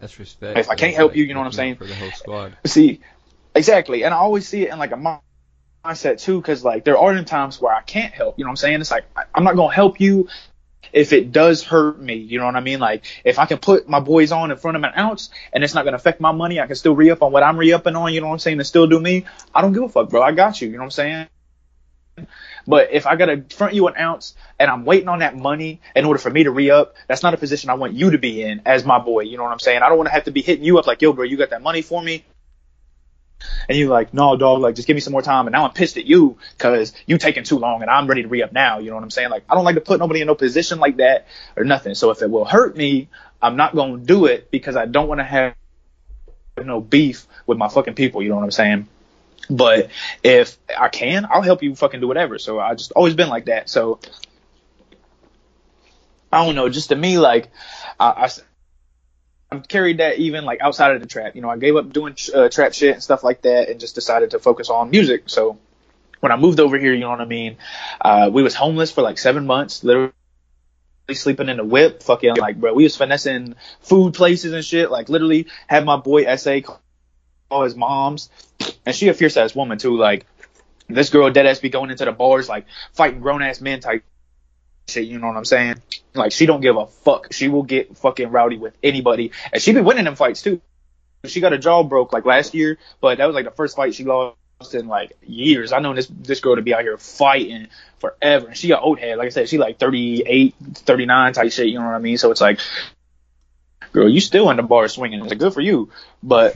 That's respect. If I can't help you, you know what I'm saying? For the whole squad. See, exactly. And I always see it in like a mindset too, because like, there are times where I can't help, you know what I'm saying? It's like, I'm not going to help you if it does hurt me, you know what I mean? Like, if I can put my boys on in front of an ounce and it's not going to affect my money, I can still re-up on what I'm re-upping on, you know what I'm saying, and still do me, I don't give a fuck, bro. I got you, you know what I'm saying? But if I got to front you an ounce and I'm waiting on that money in order for me to re-up, that's not a position I want you to be in as my boy, you know what I'm saying? I don't want to have to be hitting you up like, yo, bro, you got that money for me? And you're like, no, dog, like, just give me some more time. And now I'm pissed at you because you taking too long and I'm ready to re-up now. You know what I'm saying? Like, I don't like to put nobody in no position like that or nothing. So if it will hurt me, I'm not going to do it because I don't want to have no beef with my fucking people. You know what I'm saying? But if I can, I'll help you fucking do whatever. So I just always been like that. So I don't know. Just to me, like, I've carried that even like outside of the trap. You know, I gave up doing trap shit and stuff like that and just decided to focus on music. So when I moved over here, you know what I mean? We was homeless for like 7 months, literally sleeping in the whip, fucking like, bro, we was finessing food places and shit. Like, literally had my boy SA call his mom's, and she a fierce ass woman too. Like, this girl dead ass be going into the bars, like, fighting grown ass men type shit, you know what I'm saying? Like, she don't give a fuck. She will get fucking rowdy with anybody, and she been winning them fights too. She got her jaw broke like last year, but that was like the first fight she lost in like years. I known this girl to be out here fighting forever, and she got old head. Like I said, she like 38, 39 type shit, you know what I mean? So it's like, girl, you still in the bar swinging. It's like, good for you, but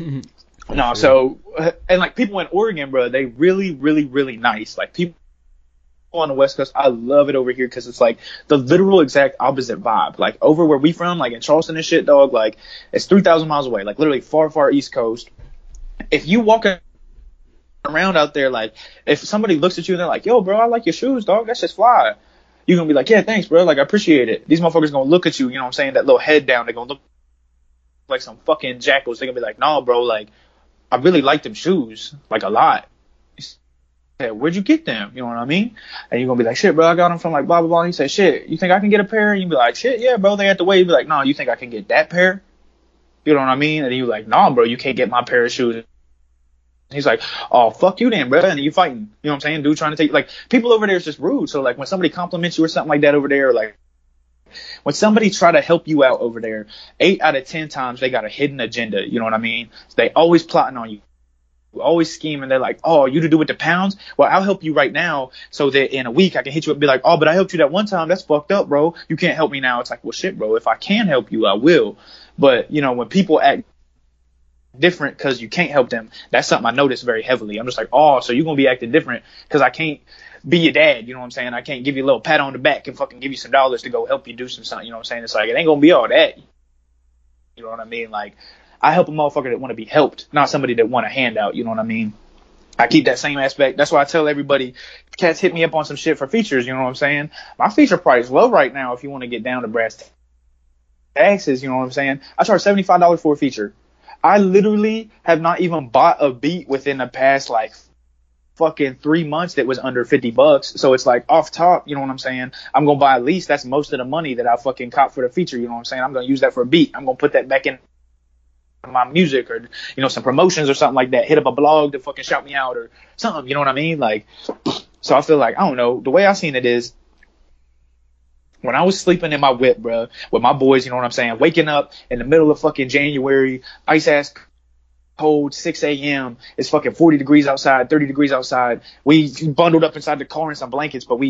no. So, and like, people in Oregon, bro, they really, really, really nice. Like, people on the West Coast, I love it over here because it's like the literal exact opposite vibe. Like, over where we from, like in Charleston and shit, dog, like, it's 3,000 miles away, like literally far, far East Coast. If you walk around out there, like, if somebody looks at you and they're like, yo, bro, I like your shoes, dog, that's just fly, you're gonna be like, yeah, thanks, bro, like, I appreciate it. These motherfuckers gonna look at you, you know what I'm saying, that little head down, they're gonna look like some fucking jackals. They're gonna be like, no, bro, like, I really like them shoes, like, a lot. Yeah, where'd you get them? You know what I mean? And you're gonna be like, shit, bro, I got them from like blah blah blah. And you say, shit, you think I can get a pair? And you be like, shit, yeah, bro, they at the way. You be like, no, you think I can get that pair? You know what I mean? And you like, nah, bro, you can't get my pair of shoes. And he's like, oh, fuck you then, bro. And you fighting. You know what I'm saying? Dude trying to take, like, people over there is just rude. So like, when somebody compliments you or something like that over there, like, when somebody try to help you out over there, 8 out of 10 times they got a hidden agenda. You know what I mean? They always plotting on you. always scheme, and they're like, oh, you to do with the pounds? Well, I'll help you right now so that in a week I can hit you up and be like, oh, but I helped you that one time. That's fucked up, bro. You can't help me now. It's like, well, shit, bro. If I can help you, I will. But, you know, when people act different because you can't help them, that's something I notice very heavily. I'm just like, oh, so you're going to be acting different because I can't be your dad. You know what I'm saying? I can't give you a little pat on the back and fucking give you some dollars to go help you do some something. You know what I'm saying? It's like, it ain't going to be all that. You know what I mean? Like, I help a motherfucker that want to be helped, not somebody that want a handout. You know what I mean? I keep that same aspect. That's why I tell everybody, cats hit me up on some shit for features. You know what I'm saying? My feature price is low right now if you want to get down to brass taxes. You know what I'm saying? I charge $75 for a feature. I literally have not even bought a beat within the past, like, fucking 3 months that was under $50. So it's like off top, you know what I'm saying? I'm going to buy at least, that's most of the money that I fucking cop for the feature. You know what I'm saying? I'm going to use that for a beat. I'm going to put that back in my music, or, you know, some promotions or something like that. Hit up a blog to fucking shout me out or something. You know what I mean? Like, so I feel like, I don't know, the way I seen it is, when I was sleeping in my whip, bro, with my boys, you know what I'm saying, waking up in the middle of fucking January, ice ass cold, 6 a.m. It's fucking 40 degrees outside, 30 degrees outside. We bundled up inside the car in some blankets, but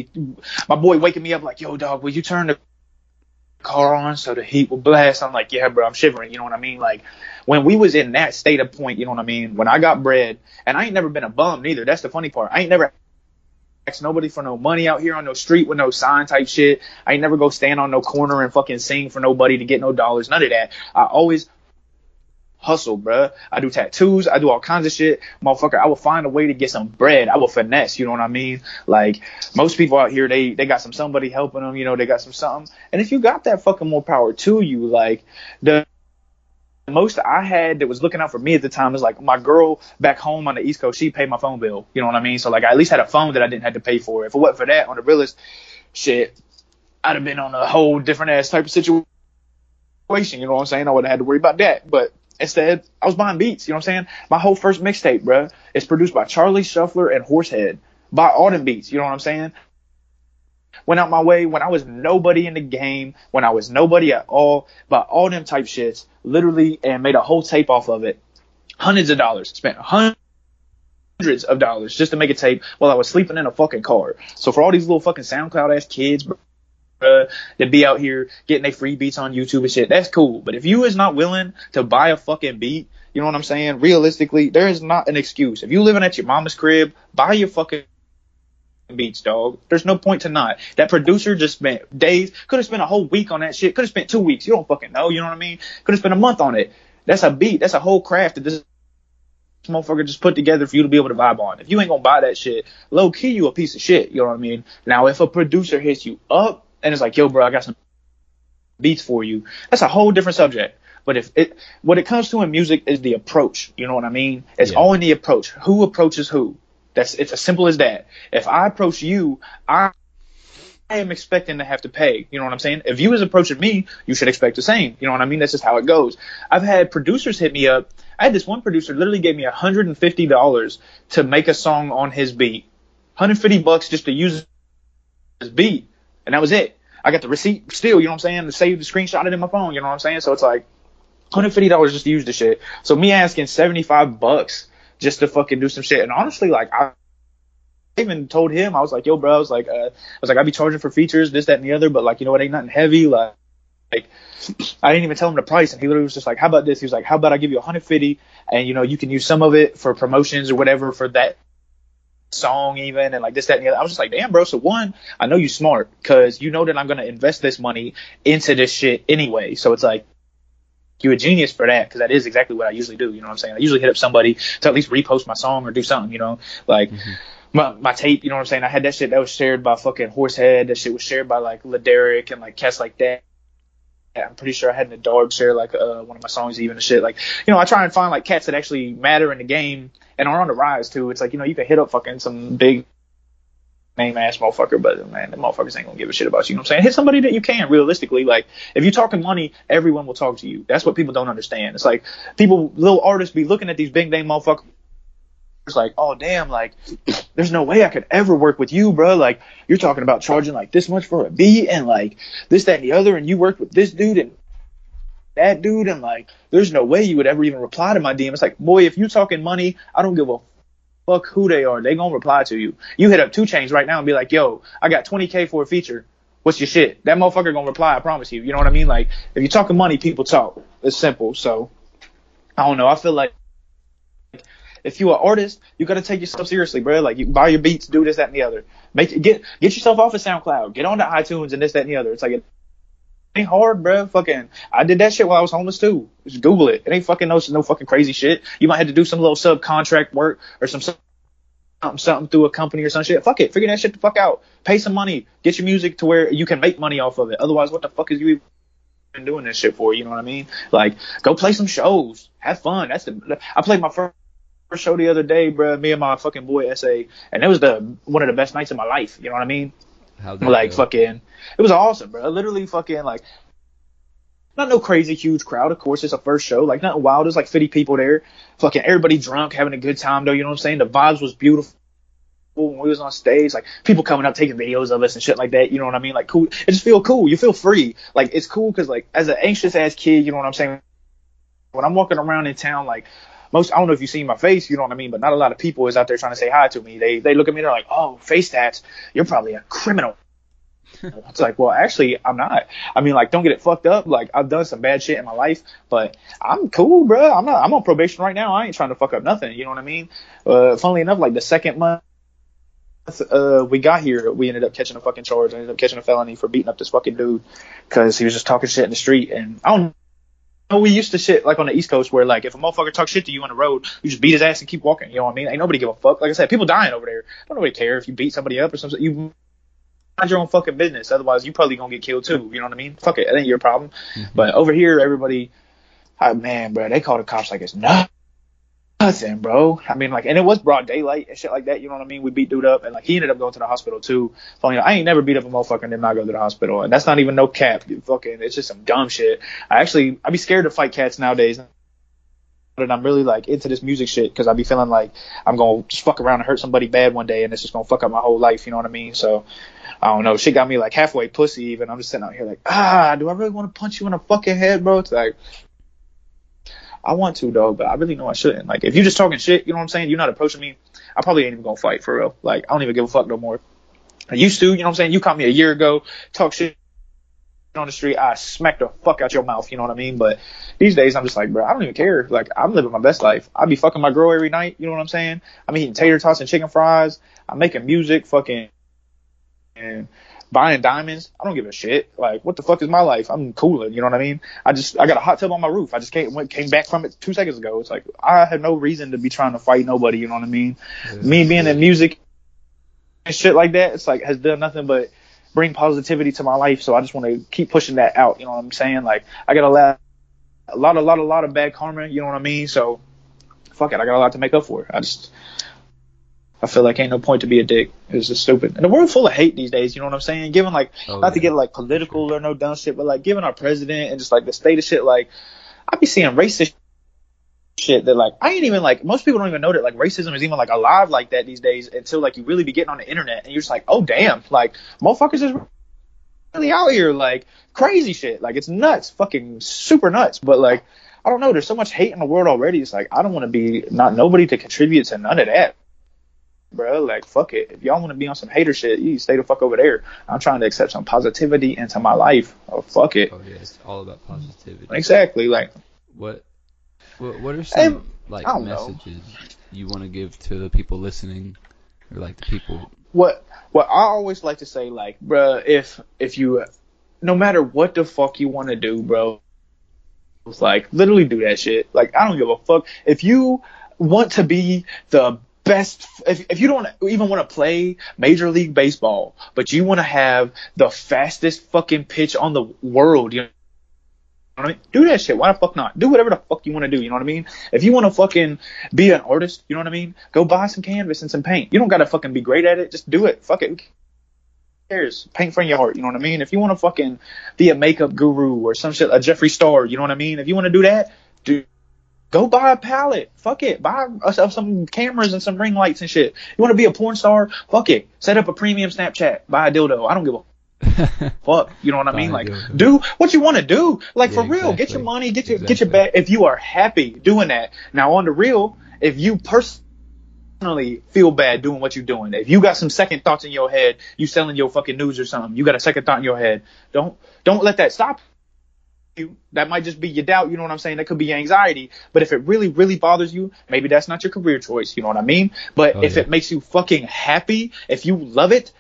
my boy waking me up like, yo, dog, will you turn the car on so the heat will blast? I'm like, yeah, bro, I'm shivering. You know what I mean? Like, when we was in that state of point, you know what I mean? When I got bread, and I ain't never been a bum neither. That's the funny part. I ain't never asked nobody for no money out here on no street with no sign type shit. I ain't never go stand on no corner and fucking sing for nobody to get no dollars. None of that. I always hustle, bruh. I do tattoos. I do all kinds of shit. Motherfucker, I will find a way to get some bread. I will finesse, you know what I mean? Like, most people out here, they got somebody helping them, you know, they got something. And if you got that, fucking more power to you. Like, the most I had that was looking out for me at the time is like my girl back home on the East Coast. She paid my phone bill. You know what I mean? So like, I at least had a phone that I didn't have to pay for. If it wasn't for that, on the realest shit, I'd have been on a whole different ass type of situation. You know what I'm saying? I wouldn't have had to worry about that. But instead, I was buying beats. You know what I'm saying? My whole first mixtape, bro, is produced by Charlie Shuffler and Horsehead. Buy all them beats. You know what I'm saying? Went out my way when I was nobody in the game, when I was nobody at all, bought all them type shits, literally, and made a whole tape off of it. Hundreds of dollars. Spent hundreds of dollars just to make a tape while I was sleeping in a fucking car. So for all these little fucking SoundCloud ass kids, bro, that be out here getting their free beats on YouTube and shit, that's cool. But if you is not willing to buy a fucking beat, you know what I'm saying? Realistically, there is not an excuse. If you living at your mama's crib, buy your fucking beats, dog. There's no point to not. That producer just spent days, could have spent a whole week on that shit, could have spent 2 weeks. You don't fucking know, you know what I mean? Could have spent a month on it. That's a beat. That's a whole craft that this motherfucker just put together for you to be able to vibe on. If you ain't gonna buy that shit, low key, you a piece of shit. You know what I mean? Now, if a producer hits you up and it's like, yo, bro, I got some beats for you, that's a whole different subject. But what it comes to in music is the approach. You know what I mean? It's all in the approach. Who approaches who? It's as simple as that. If I approach you, I am expecting to have to pay. You know what I'm saying? If you is approaching me, you should expect the same. You know what I mean? That's just how it goes. I've had producers hit me up. I had this one producer literally gave me $150 to make a song on his beat. $150 just to use his beat. And that was it. I got the receipt still, you know what I'm saying? To save the screenshot it in my phone, you know what I'm saying? So it's like $150 just to use the shit. So me asking $75 just to fucking do some shit. And honestly, like, I even told him, I was like, yo, bro, I was like, I be charging for features, this, that, and the other, but like, you know, it ain't nothing heavy. Like, I didn't even tell him the price. And he literally was just like, how about this? He was like, how about I give you $150 and, you know, you can use some of it for promotions or whatever for that song even, and like this, that, and the other. I was just like, damn, bro. So one, I know you smart because you know that I'm going to invest this money into this shit anyway. So it's like, you're a genius for that, because that is exactly what I usually do. You know what I'm saying? I usually hit up somebody to at least repost my song or do something, you know, like my tape, you know what I'm saying? I had that shit that was shared by fucking Horsehead. That shit was shared by like Laderick and like cats like that. I'm pretty sure I had an dog share like one of my songs even and shit. Like, you know, I try and find like cats that actually matter in the game and are on the rise too. It's like, you know, you can hit up fucking some big name ass motherfucker, but man, the motherfuckers ain't gonna give a shit about you. You know what I'm saying? Hit somebody that you can realistically. Like, if you talking money, everyone will talk to you. That's what people don't understand. It's like people, little artists be looking at these big name motherfuckers like, oh damn, like there's no way I could ever work with you, bro. Like, you're talking about charging like this much for a beat and like this, that, and the other, and you worked with this dude and that dude, and like, there's no way you would ever even reply to my DM. It's like, boy, if you talking money, I don't give a fuck who they are. They gonna reply to you. You hit up 2 Chainz right now and be like, yo, I got 20K for a feature. What's your shit? That motherfucker gonna reply, I promise you. You know what I mean? Like, if you're talking money, people talk. It's simple. So, I don't know. I feel like if you an artist, you gotta take yourself seriously, bro. Like, you buy your beats, do this, that, and the other. Get yourself off of SoundCloud. Get on to iTunes and this, that, and the other. It's like, it ain't hard, bro. Fucking, I did that shit while I was homeless too. Just Google it. It ain't fucking no fucking crazy shit. You might have to do some little subcontract work or something through a company or some shit. Fuck it. Figure that shit the fuck out. Pay some money. Get your music to where you can make money off of it. Otherwise, what the fuck is you even doing this shit for? You know what I mean? Like, go play some shows. Have fun. I played my first show the other day, bro. Me and my fucking boy SA, and it was one of the best nights of my life. You know what I mean? How'd that like go? Fucking, it was awesome, bro. Literally fucking like, not no crazy huge crowd. Of course, it's a first show. Like, nothing wild. There's like 50 people there. Fucking everybody drunk, having a good time though. You know what I'm saying? The vibes was beautiful when we was on stage. Like, people coming up taking videos of us and shit like that. You know what I mean? Like, cool. It just feel cool. You feel free. Like, it's cool because like, as an anxious ass kid, you know what I'm saying? When I'm walking around in town, like, I don't know if you've seen my face, you know what I mean, but not a lot of people is out there trying to say hi to me. They look at me, they're like, oh, face tats, you're probably a criminal. It's like, well, actually, I'm not. I mean, like, don't get it fucked up. Like, I've done some bad shit in my life, but I'm cool, bro. I'm on probation right now. I ain't trying to fuck up nothing. You know what I mean? Funnily enough, like the second month we got here, we ended up catching a fucking charge. I ended up catching a felony for beating up this fucking dude because he was just talking shit in the street. And I don't know, we used to shit like on the East Coast where like if a motherfucker talk shit to you on the road, you just beat his ass and keep walking. You know what I mean? Ain't nobody give a fuck. Like I said, people dying over there. Don't nobody care if you beat somebody up or something. You mind your own fucking business. Otherwise, you probably gonna get killed too. You know what I mean? Fuck it. It ain't your problem. Mm-hmm. But over here, everybody, man, bro, they call the cops like it's nothing, bro. I mean, like, and it was broad daylight and shit like that. You know what I mean? We beat dude up, and like he ended up going to the hospital too. So, I ain't never beat up a motherfucker and then not go to the hospital, and that's not even no cap. Fucking, it's just some dumb shit. I'd be scared to fight cats nowadays. And I'm really like into this music shit because I be feeling like I'm gonna just fuck around and hurt somebody bad one day, and it's just gonna fuck up my whole life. You know what I mean? So I don't know. Shit got me like halfway pussy. Even I'm just sitting out here like, do I really want to punch you in the fucking head, bro? It's like, I want to, though, but I really know I shouldn't. Like, if you're just talking shit, you know what I'm saying? You're not approaching me, I probably ain't even gonna fight for real. Like, I don't even give a fuck no more. I used to, you know what I'm saying? You caught me a year ago, talk shit on the street, I smack the fuck out your mouth, you know what I mean? But these days, I'm just like, bro, I don't even care. Like, I'm living my best life. I be fucking my girl every night, you know what I'm saying? I'm eating tater tots and chicken fries. I'm making music, fucking, and buying diamonds. I don't give a shit. Like, what the fuck is my life? I'm cooling, you know what I mean? I got a hot tub on my roof. I just came back from it 2 seconds ago. It's like, I have no reason to be trying to fight nobody, you know what I mean? Me being in music and shit like that, it's like, has done nothing but bring positivity to my life. So I just want to keep pushing that out, you know what I'm saying? Like, I got a lot of bad karma, you know what I mean? So fuck it, I got a lot to make up for. I feel like ain't no point to be a dick. It's just stupid. And the world full of hate these days, you know what I'm saying? Given like, not to get like political or no dumb shit, but like giving our president and just like the state of shit, like I be seeing racist shit that like, I ain't even like, most people don't even know that like racism is even like alive like that these days until like you really be getting on the internet and you're just like, oh damn, like motherfuckers is really out here like crazy shit. Like it's nuts, fucking super nuts. But like, I don't know, there's so much hate in the world already. It's like, I don't want to be not nobody to contribute to none of that. Bro, like, fuck it. If y'all want to be on some hater shit, you stay the fuck over there. I'm trying to accept some positivity into my life. Oh, fuck it. Oh, yeah, it's all about positivity. Exactly. Like, what are some, like, messages you want to give to the people listening, or, like, the people? What I always like to say, like, bro, if you, no matter what the fuck you want to do, bro, like, literally do that shit. Like, I don't give a fuck. If you want to be the best, if you don't even want to play Major League Baseball, but you want to have the fastest fucking pitch on the world, you know what I mean? Do that shit. Why the fuck not? Do whatever the fuck you want to do, you know what I mean? If you want to fucking be an artist, you know what I mean? Go buy some canvas and some paint. You don't got to fucking be great at it. Just do it. Fuck it. Who cares? Paint from your heart, you know what I mean? If you want to fucking be a makeup guru or some shit, a Jeffree Star, you know what I mean? If you want to do that, go buy a palette. Fuck it. Buy some cameras and some ring lights and shit. You want to be a porn star? Fuck it. Set up a premium Snapchat. Buy a dildo. I don't give a Fuck, you know what I mean? Fine, Like, go. do what you want to do. Like, Yeah, for real, get your exactly. money, get your Exactly. bag. If you are happy doing that, now on the real, if you personally feel bad doing what you're doing, if you got some second thoughts in your head, you selling your fucking news or something, you got a second thought in your head, don't let that stop you. That might just be your doubt, you know what I'm saying? That could be your anxiety. But if it really, really bothers you, maybe that's not your career choice, you know what I mean? But Oh if yeah. it makes you fucking happy, if you love it,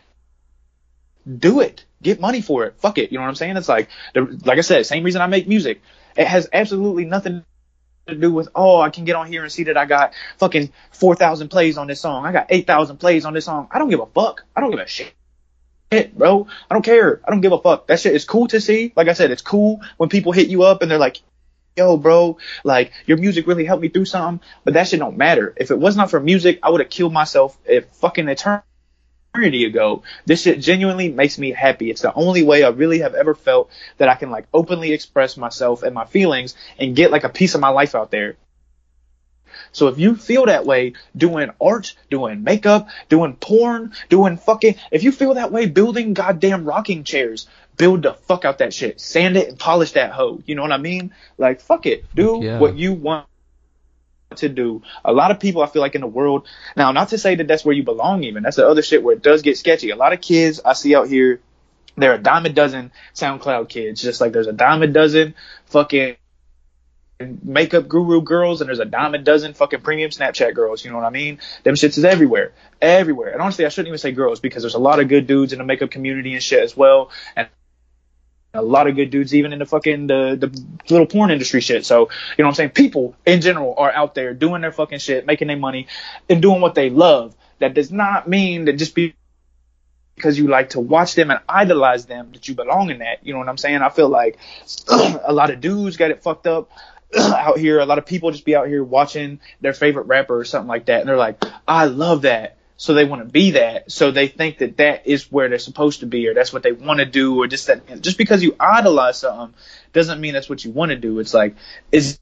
do it. Get money for it. Fuck it. You know what I'm saying? It's like, like I said, same reason I make music. It has absolutely nothing to do with, oh, I can get on here and see that I got fucking 4,000 plays on this song. I got 8,000 plays on this song. I don't give a fuck. I don't give a shit, bro. I don't care. I don't give a fuck. That shit is cool to see. Like I said, it's cool when people hit you up and they're like, yo, bro, like, your music really helped me through something. But that shit don't matter. If it was not for music, I would have killed myself if fucking eternity ago. This shit genuinely makes me happy. It's the only way I really have ever felt that I can like openly express myself and my feelings and get like a piece of my life out there. So if you feel that way doing art, doing makeup, doing porn, doing fucking, if you feel that way building goddamn rocking chairs, build the fuck out that shit. Sand it and polish that hoe. You know what I mean? Like, fuck it. Do Yeah. what you want to do. A lot of people I feel like in the world now, not to say that that's where you belong, even that's the other shit where it does get sketchy. A lot of kids I see out here, there are a dime a dozen SoundCloud kids, just like there's a dime a dozen fucking makeup guru girls and there's a dime a dozen fucking premium Snapchat girls. You know what I mean? Them shits is everywhere. And honestly, I shouldn't even say girls because there's a lot of good dudes in the makeup community and shit as well, and a lot of good dudes even in the fucking the little porn industry shit. So, you know what I'm saying? People in general are out there doing their fucking shit, making their money and doing what they love. That does not mean that just because you like to watch them and idolize them that you belong in that. You know what I'm saying? I feel like a lot of dudes got it fucked up out here. A lot of people just be out here watching their favorite rapper or something like that, and they're like, I love that. So they want to be that. So they think that that is where they're supposed to be, or that's what they want to do, or just that. Just because you idolize something doesn't mean that's what you want to do. It's like, is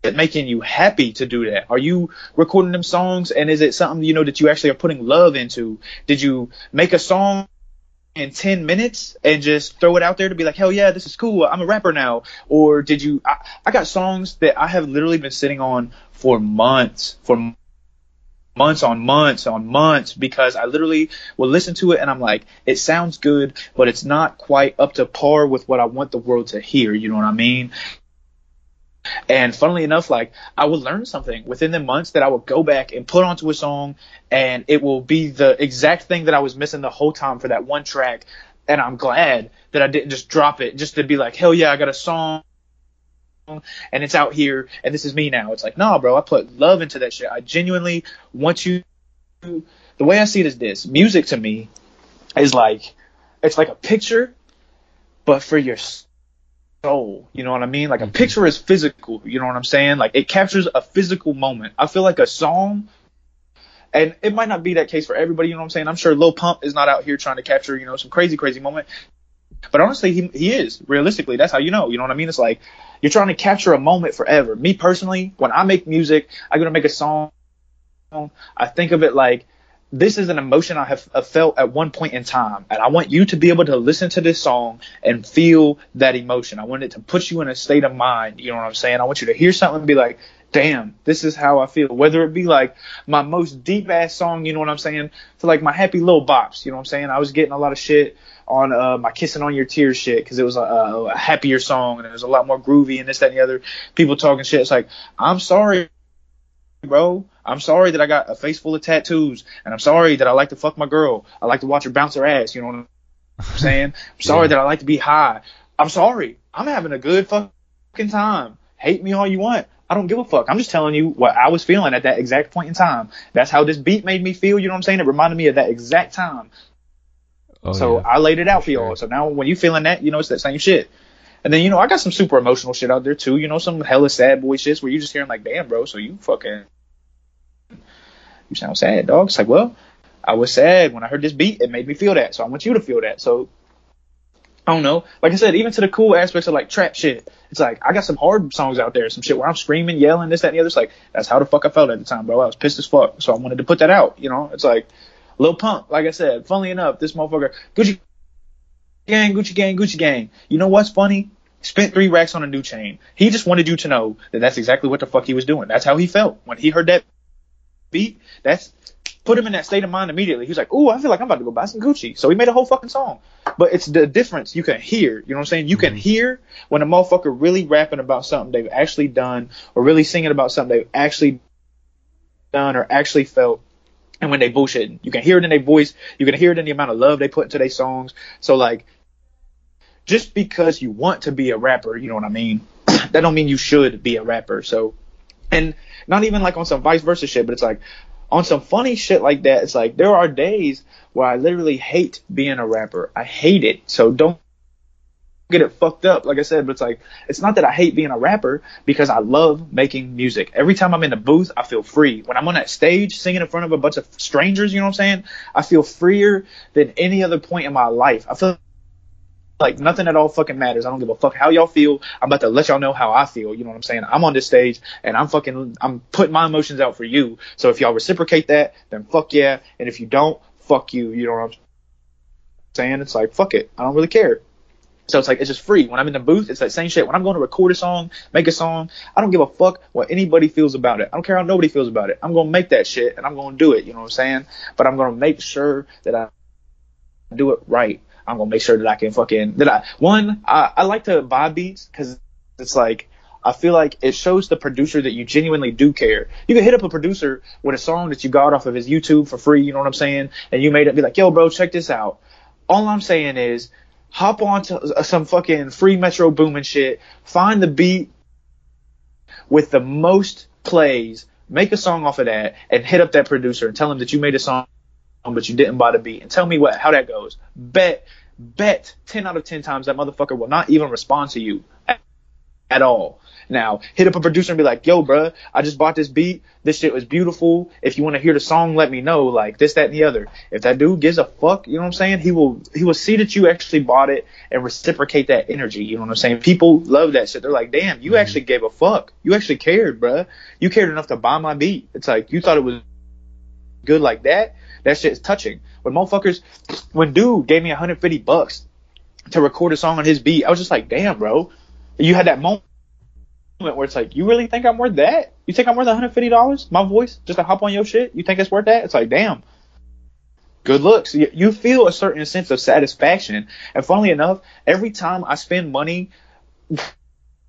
it making you happy to do that? Are you recording them songs, and is it something you know that you actually are putting love into? Did you make a song in 10 minutes and just throw it out there to be like, hell yeah, this is cool, I'm a rapper now? Or did you? I got songs that I have literally been sitting on for months on months because I literally will listen to it and I'm like, it sounds good, but it's not quite up to par with what I want the world to hear. You know what I mean? And funnily enough, like, I will learn something within the months that I will go back and put onto a song, and it will be the exact thing that I was missing the whole time for that one track. And I'm glad that I didn't just drop it just to be like, hell yeah, I got a song and it's out here and this is me now. It's like, nah, bro, I put love into that shit. I genuinely want you. The way I see it is this: music to me is like, it's like a picture, but for your soul. You know what I mean? Like, a picture is physical. You know what I'm saying? Like, it captures a physical moment. I feel like a song, and it might not be that case for everybody. You know what I'm saying? I'm sure Lil Pump is not out here trying to capture, you know, some crazy moment. But honestly, he is. Realistically, that's how you know. You know what I mean? It's like, you're trying to capture a moment forever. Me personally, when I make music, I'm going to make a song. I think of it like, this is an emotion I have felt at one point in time. And I want you to be able to listen to this song and feel that emotion. I want it to put you in a state of mind. You know what I'm saying? I want you to hear something and be like, damn, this is how I feel. Whether it be like my most deep ass song, you know what I'm saying, to like my happy little bops, you know what I'm saying? I was getting a lot of shit on my Kissing on Your Tears shit because it was a happier song and it was a lot more groovy and this, that, and the other. People talking shit. It's like, I'm sorry, bro. I'm sorry that I got a face full of tattoos, and I'm sorry that I like to fuck my girl. I like to watch her bounce her ass, you know what I'm saying? I'm sorry that I like to be high. I'm sorry. I'm having a good fucking time. Hate me all you want. I don't give a fuck. I'm just telling you what I was feeling at that exact point in time. That's how this beat made me feel, you know what I'm saying? It reminded me of that exact time. So yeah, I laid it out for y'all. So now when you feeling that, you know, it's that same shit. And then, you know, I got some super emotional shit out there too. You know, some hella sad boy shits where you just hearing like, damn, bro, so you sound sad, dog. It's like, well, I was sad when I heard this beat. It made me feel that. So I want you to feel that. So I don't know. Like I said, even to the cool aspects of like trap shit, it's like, I got some hard songs out there, some shit where I'm screaming, yelling, this, that, and the other. It's like, that's how the fuck I felt at the time, bro. I was pissed as fuck. So I wanted to put that out, you know? It's like, Lil Pump, like I said, funnily enough, this motherfucker, Gucci gang, Gucci gang, Gucci gang. You know what's funny? Spent 3 racks on a new chain. He just wanted you to know that that's exactly what the fuck he was doing. That's how he felt when he heard that beat. That's put him in that state of mind immediately. He was like, "Ooh, I feel like I'm about to go buy some Gucci." So he made a whole fucking song. But it's the difference you can hear. You know what I'm saying? You can hear when a motherfucker really rapping about something they've actually done, or really singing about something they've actually done or actually felt. And when they bullshitting, you can hear it in their voice. You can hear it in the amount of love they put into their songs. So like, just because you want to be a rapper, you know what I mean? That don't mean you should be a rapper. So, and not even like on some vice versa shit, but it's like on some funny shit like that. It's like there are days where I literally hate being a rapper. I hate it. So don't get it fucked up, like I said, but it's like, it's not that I hate being a rapper, because I love making music. Every time I'm in the booth, I feel free. When I'm on that stage singing in front of a bunch of strangers, you know what I'm saying? I feel freer than any other point in my life. I feel like nothing at all fucking matters. I don't give a fuck how y'all feel. I'm about to let y'all know how I feel. You know what I'm saying? I'm on this stage and I'm putting my emotions out for you. So if y'all reciprocate that, then fuck yeah. And if you don't, fuck you. You know what I'm saying? It's like, fuck it. I don't really care. So it's like, it's just free. When I'm in the booth, it's that same shit. When I'm going to record a song, make a song, I don't give a fuck what anybody feels about it. I don't care how nobody feels about it. I'm going to make that shit and I'm going to do it. You know what I'm saying? But I'm going to make sure that I do it right. I'm going to make sure that I can I like to buy beats, because it's like, I feel like it shows the producer that you genuinely do care. You can hit up a producer with a song that you got off of his YouTube for free, you know what I'm saying? And you made it be like, yo, bro, check this out. All I'm saying is, hop on to some fucking free Metro Boomin shit, find the beat with the most plays, make a song off of that, and hit up that producer and tell him that you made a song but you didn't buy the beat, and tell me how that goes. Bet 10 out of 10 times that motherfucker will not even respond to you at all. Now, hit up a producer and be like, yo, bruh, I just bought this beat. This shit was beautiful. If you want to hear the song, let me know. Like, this, that, and the other. If that dude gives a fuck, you know what I'm saying? He will see that you actually bought it and reciprocate that energy. You know what I'm saying? People love that shit. They're like, damn, you actually gave a fuck. You actually cared, bruh. You cared enough to buy my beat. It's like, you thought it was good like that. That shit is touching. When dude gave me $150 to record a song on his beat, I was just like, damn, bro. You had that moment where it's like, you really think I'm worth that? You think I'm worth $150? My voice, just to hop on your shit? You think it's worth that? It's like, damn. Good looks. You feel a certain sense of satisfaction. And funnily enough, every time I spend money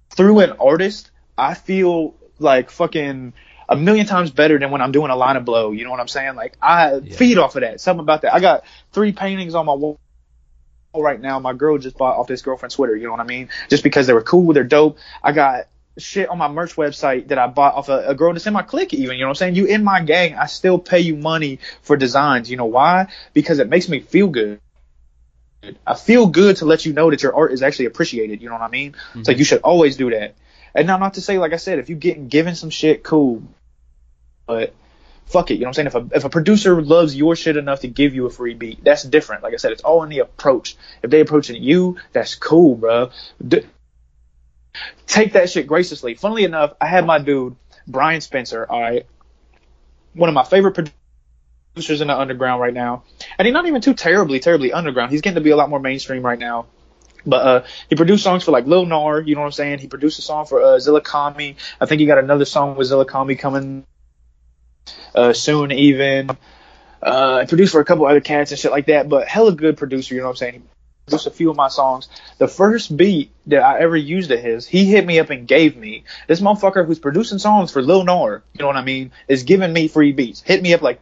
through an artist, I feel like fucking a million times better than when I'm doing a line of blow. You know what I'm saying? Like, I feed off of that. Something about that. I got 3 paintings on my wall right now. My girl just bought off this girlfriend's Twitter. You know what I mean? Just because they were cool, they're dope. I got shit on my merch website that I bought off a girl that's in my clique even. You know what I'm saying? You in my gang, I still pay you money for designs. You know why? Because it makes me feel good. I feel good to let you know that your art is actually appreciated. You know what I mean? Mm-hmm. It's like, you should always do that. And now, not to say, like I said, if you getting given some shit, cool. But fuck it, you know what I'm saying? If a producer loves your shit enough to give you a free beat, that's different. Like I said, it's all in the approach. If they approaching you, that's cool, bro. Take that shit graciously. Funnily enough, I had my dude, Brian Spencer, all right, one of my favorite producers in the underground right now. And he's not even too terribly underground. He's getting to be a lot more mainstream right now. But he produced songs for like Lil Nar, you know what I'm saying? He produced a song for Zilla Kami. I think he got another song with Zilla Kami coming soon even. He produced for a couple other cats and shit like that, but hella good producer, you know what I'm saying? He produced a few of my songs. The first beat that I ever used of his, he hit me up and gave me. This motherfucker who's producing songs for Lil Nar, you know what I mean, is giving me free beats. Hit me up like,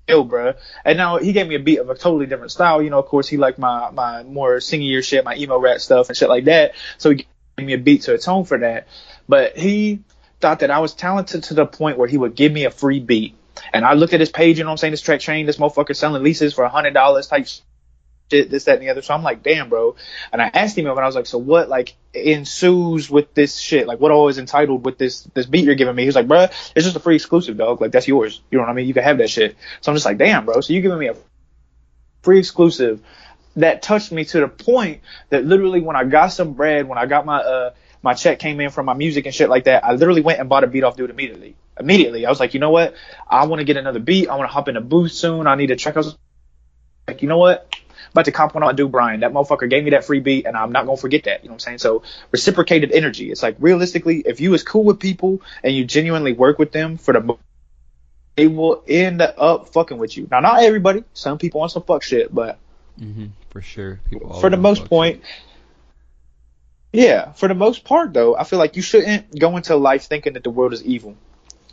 yo, bruh. And now he gave me a beat of a totally different style. You know, of course, he liked my more singier shit, my emo rap stuff and shit like that. So he gave me a beat to atone for that. But he thought that I was talented to the point where he would give me a free beat. And I looked at his page, you know what I'm saying, this Track Chain, this motherfucker selling leases for $100 type shit, this, that, and the other. So I'm like, damn, bro. And I asked him, and I was like, so what, like, ensues with this shit? Like, what all is entitled with this beat you're giving me? He was like, bro, it's just a free exclusive, dog. Like, that's yours. You know what I mean? You can have that shit. So I'm just like, damn, bro. So you giving me a free exclusive that touched me to the point that literally when I got some bread, when I got my check came in from my music and shit like that, I literally went and bought a beat off dude immediately. I was like, you know what? I want to get another beat. I want to hop in a booth soon. I need to check out. Like, you know what? about to compliment my dude Brian. That motherfucker gave me that free beat, and I'm not gonna forget that. You know what I'm saying? So reciprocated energy. It's like realistically, if you is cool with people and you genuinely work with them for the, they will end up fucking with you. Now, not everybody. Some people want some fuck shit, but for sure, people for the most point. Yeah, for the most part, though, I feel like you shouldn't go into life thinking that the world is evil.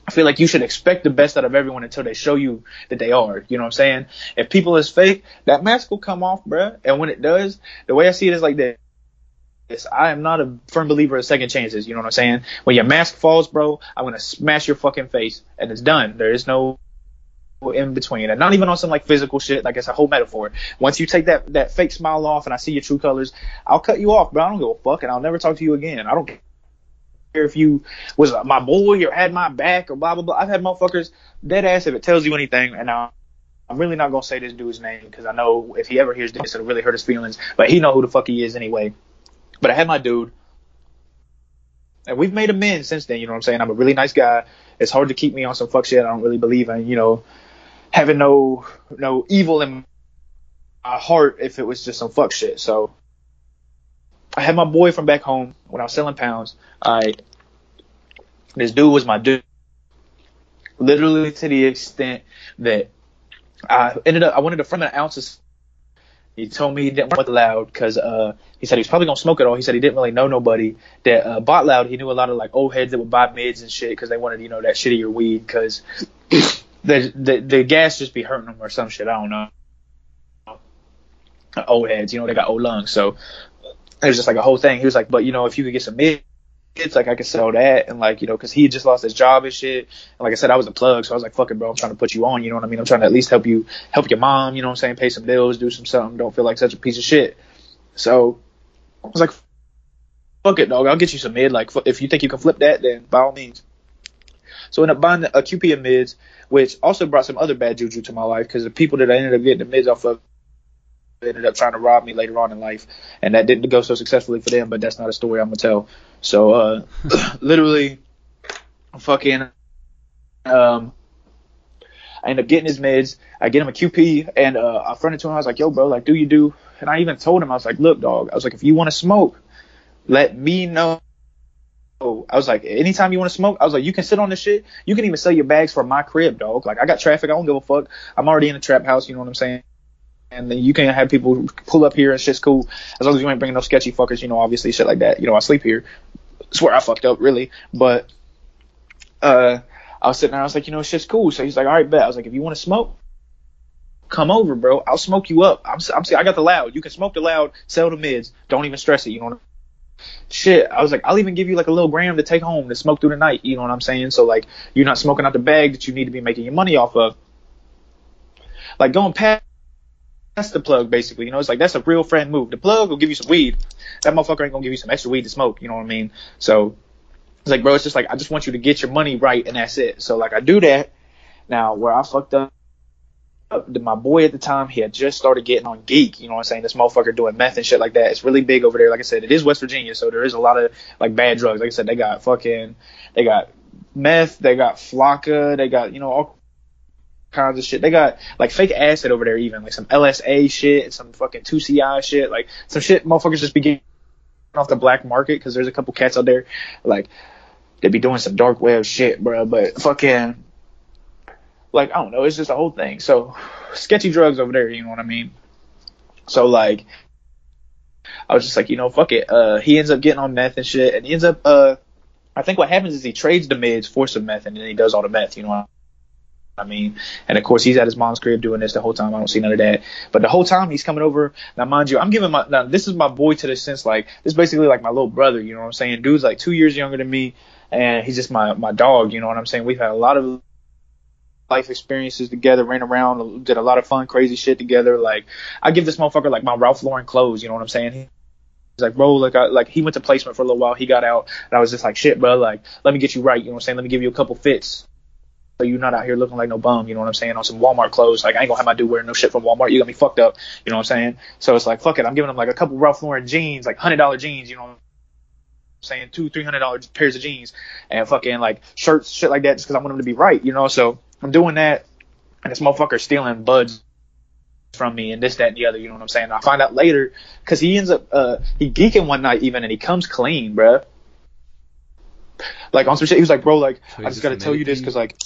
I feel like you should expect the best out of everyone until they show you that they are. You know what I'm saying? If people is fake, that mask will come off, bruh. And when it does, the way I see it is like this. I am not a firm believer of second chances. You know what I'm saying? When your mask falls, bro, I'm going to smash your fucking face. And it's done. There is no in between. And not even on some like physical shit. Like it's a whole metaphor. Once you take that fake smile off and I see your true colors, I'll cut you off, bro. I don't give a fuck. And I'll never talk to you again. I don't care if you was my boy or had my back or blah, blah, blah. I've had motherfuckers dead ass if it tells you anything. And now I'm really not going to say this dude's name because I know if he ever hears this, it'll really hurt his feelings. But he know who the fuck he is anyway. But I had my dude. And we've made amends since then. You know what I'm saying? I'm a really nice guy. It's hard to keep me on some fuck shit. I don't really believe in, you know, having no evil in my heart if it was just some fuck shit. So I had my boy from back home when I was selling pounds. This dude was my dude. Literally to the extent that I wanted to front an ounce of. He told me he didn't want loud because he said he was probably gonna smoke it all. He said he didn't really know nobody that bought loud. He knew a lot of like old heads that would buy mids and shit because they wanted, you know, that shittier weed because the gas just be hurting them or some shit. I don't know. Old heads, you know, they got old lungs, so it was just like a whole thing. He was like, but you know, if you could get some mids, like I could sell that, and like, you know, because he had just lost his job and shit. And like I said, I was a plug, so I was like, fuck it, bro, I'm trying to put you on. You know what I mean? I'm trying to at least help your mom. You know what I'm saying? Pay some bills, do something. Don't feel like such a piece of shit. So I was like, fuck it, dog. I'll get you some mid. Like, if you think you can flip that, then by all means. So I ended up buying a QP of mids, which also brought some other bad juju to my life because the people that I ended up getting the mids off of ended up trying to rob me later on in life, and that didn't go so successfully for them. But that's not a story I'm gonna tell. So literally, fucking, I end up getting his mids. I get him a QP, and I fronted to him. I was like, "Yo, bro, like, do you do?" And I even told him, I was like, "Look, dog. I was like, if you want to smoke, let me know." I was like, anytime you want to smoke, I was like, you can sit on this shit. You can even sell your bags from my crib, dog. Like, I got traffic. I don't give a fuck. I'm already in a trap house. You know what I'm saying? And then you can have people pull up here and shit's cool. As long as you ain't bringing no sketchy fuckers, you know, obviously shit like that. You know, I sleep here. Swear I fucked up, really. But I was sitting there. I was like, you know, shit's cool. So he's like, all right, bet. I was like, if you want to smoke, come over, bro. I'll smoke you up. I got the loud. You can smoke the loud, sell the mids. Don't even stress it. You know what I mean? Shit, I was like, I'll even give you like a little gram to take home to smoke through the night. You know what I'm saying? So like, you're not smoking out the bag that you need to be making your money off of. Like going past the plug, basically. You know, it's like that's a real friend move. The plug will give you some weed. That motherfucker ain't gonna give you some extra weed to smoke. You know what I mean? So it's like, bro, it's just like I just want you to get your money right, and that's it. So like I do that. Now where I fucked up. My boy at the time, he had just started getting on Geek. You know what I'm saying? This motherfucker doing meth and shit like that. It's really big over there. Like I said, it is West Virginia, so there is a lot of like bad drugs. Like I said, they got meth, they got flocka, they got, you know, all kinds of shit. They got like fake acid over there, even like some LSA shit, some fucking 2CI shit, like some shit motherfuckers just be getting off the black market because there's a couple cats out there like they be doing some dark web shit, bro. But fucking. Like, I don't know, it's just a whole thing. So, sketchy drugs over there, you know what I mean? So, like, I was just like, you know, fuck it. He ends up getting on meth and shit, and he ends up, I think what happens is he trades the mids for some meth, and then he does all the meth, you know what I mean? And, of course, he's at his mom's crib doing this the whole time. I don't see none of that. But the whole time he's coming over, now, mind you, now, this is my boy to the sense, like, this is basically like my little brother, you know what I'm saying? Dude's, like, 2 years younger than me, and he's just my dog, you know what I'm saying? We've had a lot of life experiences together, ran around, did a lot of fun, crazy shit together. Like, I give this motherfucker like my Ralph Lauren clothes, you know what I'm saying? He's like, bro, like he went to placement for a little while, he got out, and I was just like, shit, bro, like, let me get you right, you know what I'm saying? Let me give you a couple fits, so you're not out here looking like no bum, you know what I'm saying? On some Walmart clothes, like I ain't gonna have my dude wearing no shit from Walmart. You got me fucked up, you know what I'm saying? So it's like, fuck it, I'm giving him like a couple Ralph Lauren jeans, like $100 jeans, you know what I'm saying? $200-$300 pairs of jeans, and fucking like shirts, shit like that, just because I want him to be right, you know? So I'm doing that. And this motherfucker stealing buds from me and this, that, and the other. You know what I'm saying? I find out later because he ends up he geeking one night even, and he comes clean, bruh. Like on some shit, he was like, bro, like So I he's just gotta just tell you this admitted because like,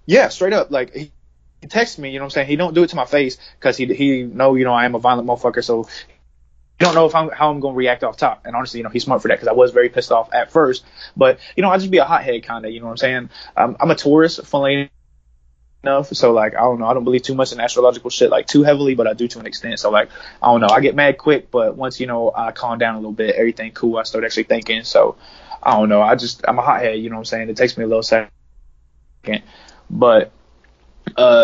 yeah, straight up, like he texts me. You know what I'm saying? He don't do it to my face because he know I am a violent motherfucker, so. I don't know how I'm going to react off top. And honestly, he's smart for that because I was very pissed off at first. But, I just be a hothead kind of, you know what I'm saying? I'm a Taurus, funnily enough. So, like, I don't know. I don't believe too much in astrological shit, like, too heavily, but I do to an extent. So, like, I don't know. I get mad quick, but once, I calm down a little bit, everything cool, I start actually thinking. So, I don't know. I'm a hothead, you know what I'm saying? It takes me a little second. But...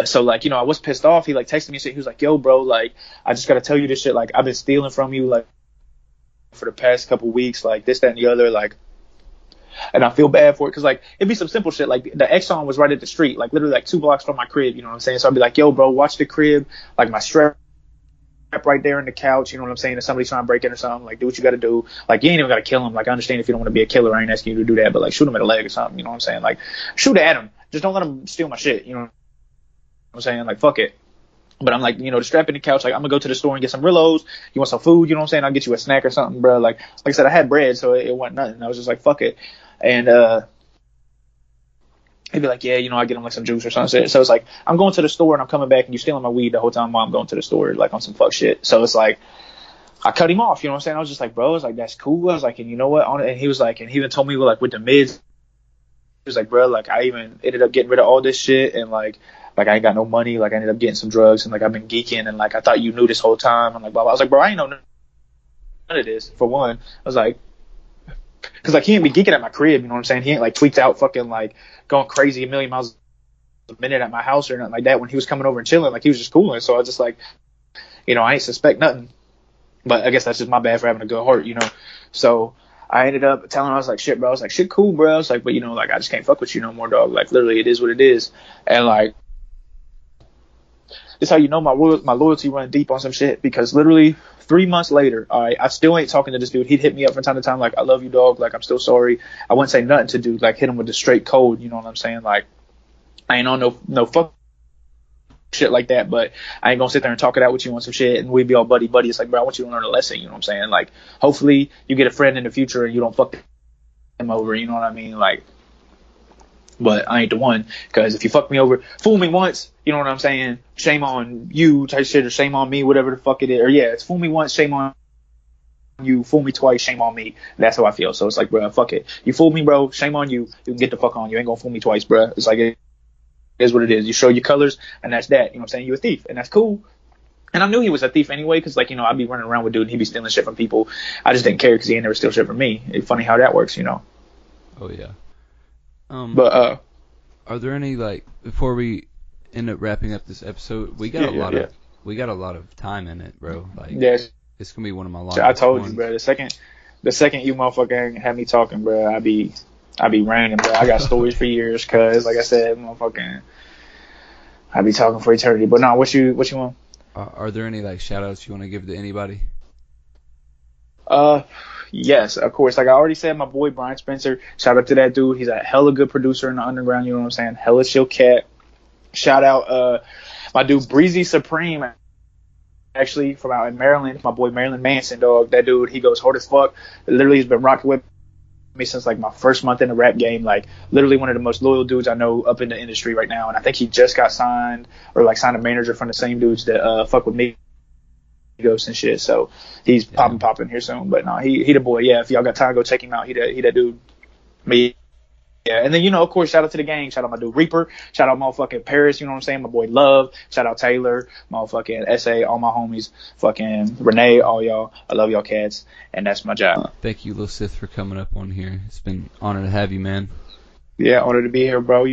so like, I was pissed off. He like texted me and shit. He was like, yo, bro, like, I just gotta tell you this shit. Like, I've been stealing from you, like, for the past couple weeks, like this, that, and the other, like, and I feel bad for it. Cause like, it'd be some simple shit. Like the Exxon was right at the street, like literally like 2 blocks from my crib. You know what I'm saying? So I'd be like, yo, bro, watch the crib. Like my strap right there in the couch. You know what I'm saying? If somebody's trying to break in or something, like do what you gotta do. Like you ain't even gotta kill him. Like I understand if you don't want to be a killer, I ain't asking you to do that, but like shoot him in the leg or something. You know what I'm saying? Like shoot at him. Just don't let him steal my shit. You know what I'm saying? Like, fuck it. But I'm like, the strap in the couch, like, I'm gonna go to the store and get some Rillos. You want some food? You know what I'm saying? I'll get you a snack or something, bro. Like I said, I had bread, so it wasn't nothing. I was just like, fuck it. And, he'd be like, yeah, I get him like some juice or something. So it's like, I'm going to the store and I'm coming back and you're stealing my weed the whole time while I'm going to the store, like on some fuck shit. So it's like, I cut him off, you know what I'm saying? I was just like, bro, I was like, that's cool. I was like, and you know what? And he was like, and he even told me, like, with the mids, he was like, bro, like, I even ended up getting rid of all this shit and like I ain't got no money, like I ended up getting some drugs and like I've been geeking and like I thought you knew this whole time. I'm like, blah, blah. I was like, bro, I ain't know none of this. For one, I was like, because like he ain't be geeking at my crib, you know what I'm saying? He ain't like tweaked out fucking like going crazy a million miles a minute at my house or nothing like that when he was coming over and chilling. Like he was just cooling. So I was just like, I ain't suspect nothing. But I guess that's just my bad for having a good heart, So I ended up telling him, I was like, shit, bro. I was like, shit, cool, bro. I was like, but like I just can't fuck with you no more, dog. Like literally, it is what it is. And like. It's how my loyalty run deep on some shit because literally 3 months later, all right, I still ain't talking to this dude. He'd hit me up from time to time like, I love you, dog. Like, I'm still sorry. I wouldn't say nothing to dude. Like, hit him with the straight code. You know what I'm saying? Like, I ain't on no fuck shit like that, but I ain't gonna sit there and talk it out with you on some shit and we'd be all buddy. It's like, bro, I want you to learn a lesson. You know what I'm saying? Like, hopefully you get a friend in the future and you don't fuck him over. You know what I mean? Like, but I ain't the one, because if you fuck me over, fool me once, you know what I'm saying? Shame on you type shit, or shame on me, whatever the fuck it is. Or yeah, it's fool me once, shame on you. Fool me twice, shame on me. That's how I feel. So it's like, bro, fuck it. You fooled me, bro. Shame on you. You can get the fuck on. You ain't gonna fool me twice, bro. It's like, it is what it is. You show your colors, and that's that. You know what I'm saying? You a thief, and that's cool. And I knew he was a thief anyway, because like, I'd be running around with dude and he'd be stealing shit from people. I just didn't care because he ain't never steal shit from me. It's funny how that works, Oh yeah. But are there any, like, before we end up wrapping up this episode, we got a lot of time in it, bro. Like, yes, it's gonna be one of my longest I told ones. you, bro. The second you motherfucker had me talking, bro, I be raining, bro. I got stories for years, cause like I said, motherfucking, I be talking for eternity. But no, what you want? Are there any like shout outs you want to give to anybody? Yes, of course. Like I already said, my boy Brian Spencer. Shout out to that dude. He's a hella good producer in the underground. You know what I'm saying? Hella chill cat. Shout out my dude Breezy Supreme, actually from out in Maryland. My boy Maryland Manson, dog. That dude, he goes hard as fuck. Literally, he's been rocking with me since like my first month in the rap game. Like literally one of the most loyal dudes I know up in the industry right now. And I think he just got signed or like signed a manager from the same dudes that fuck with me. Ghosts and shit, so he's popping here soon. But no, he the boy. Yeah, if y'all got time, go check him out. He that dude. Me. Yeah, and then of course, shout out to the gang. Shout out my dude Reaper. Shout out motherfucking Paris. You know what I'm saying? My boy Love. Shout out Taylor. Motherfucking SA. All my homies. Fucking Renee. All y'all. I love y'all cats. And that's my job. Thank you, Lil Sith, for coming up on here. It's been an honor to have you, man. Yeah, honor to be here, bro.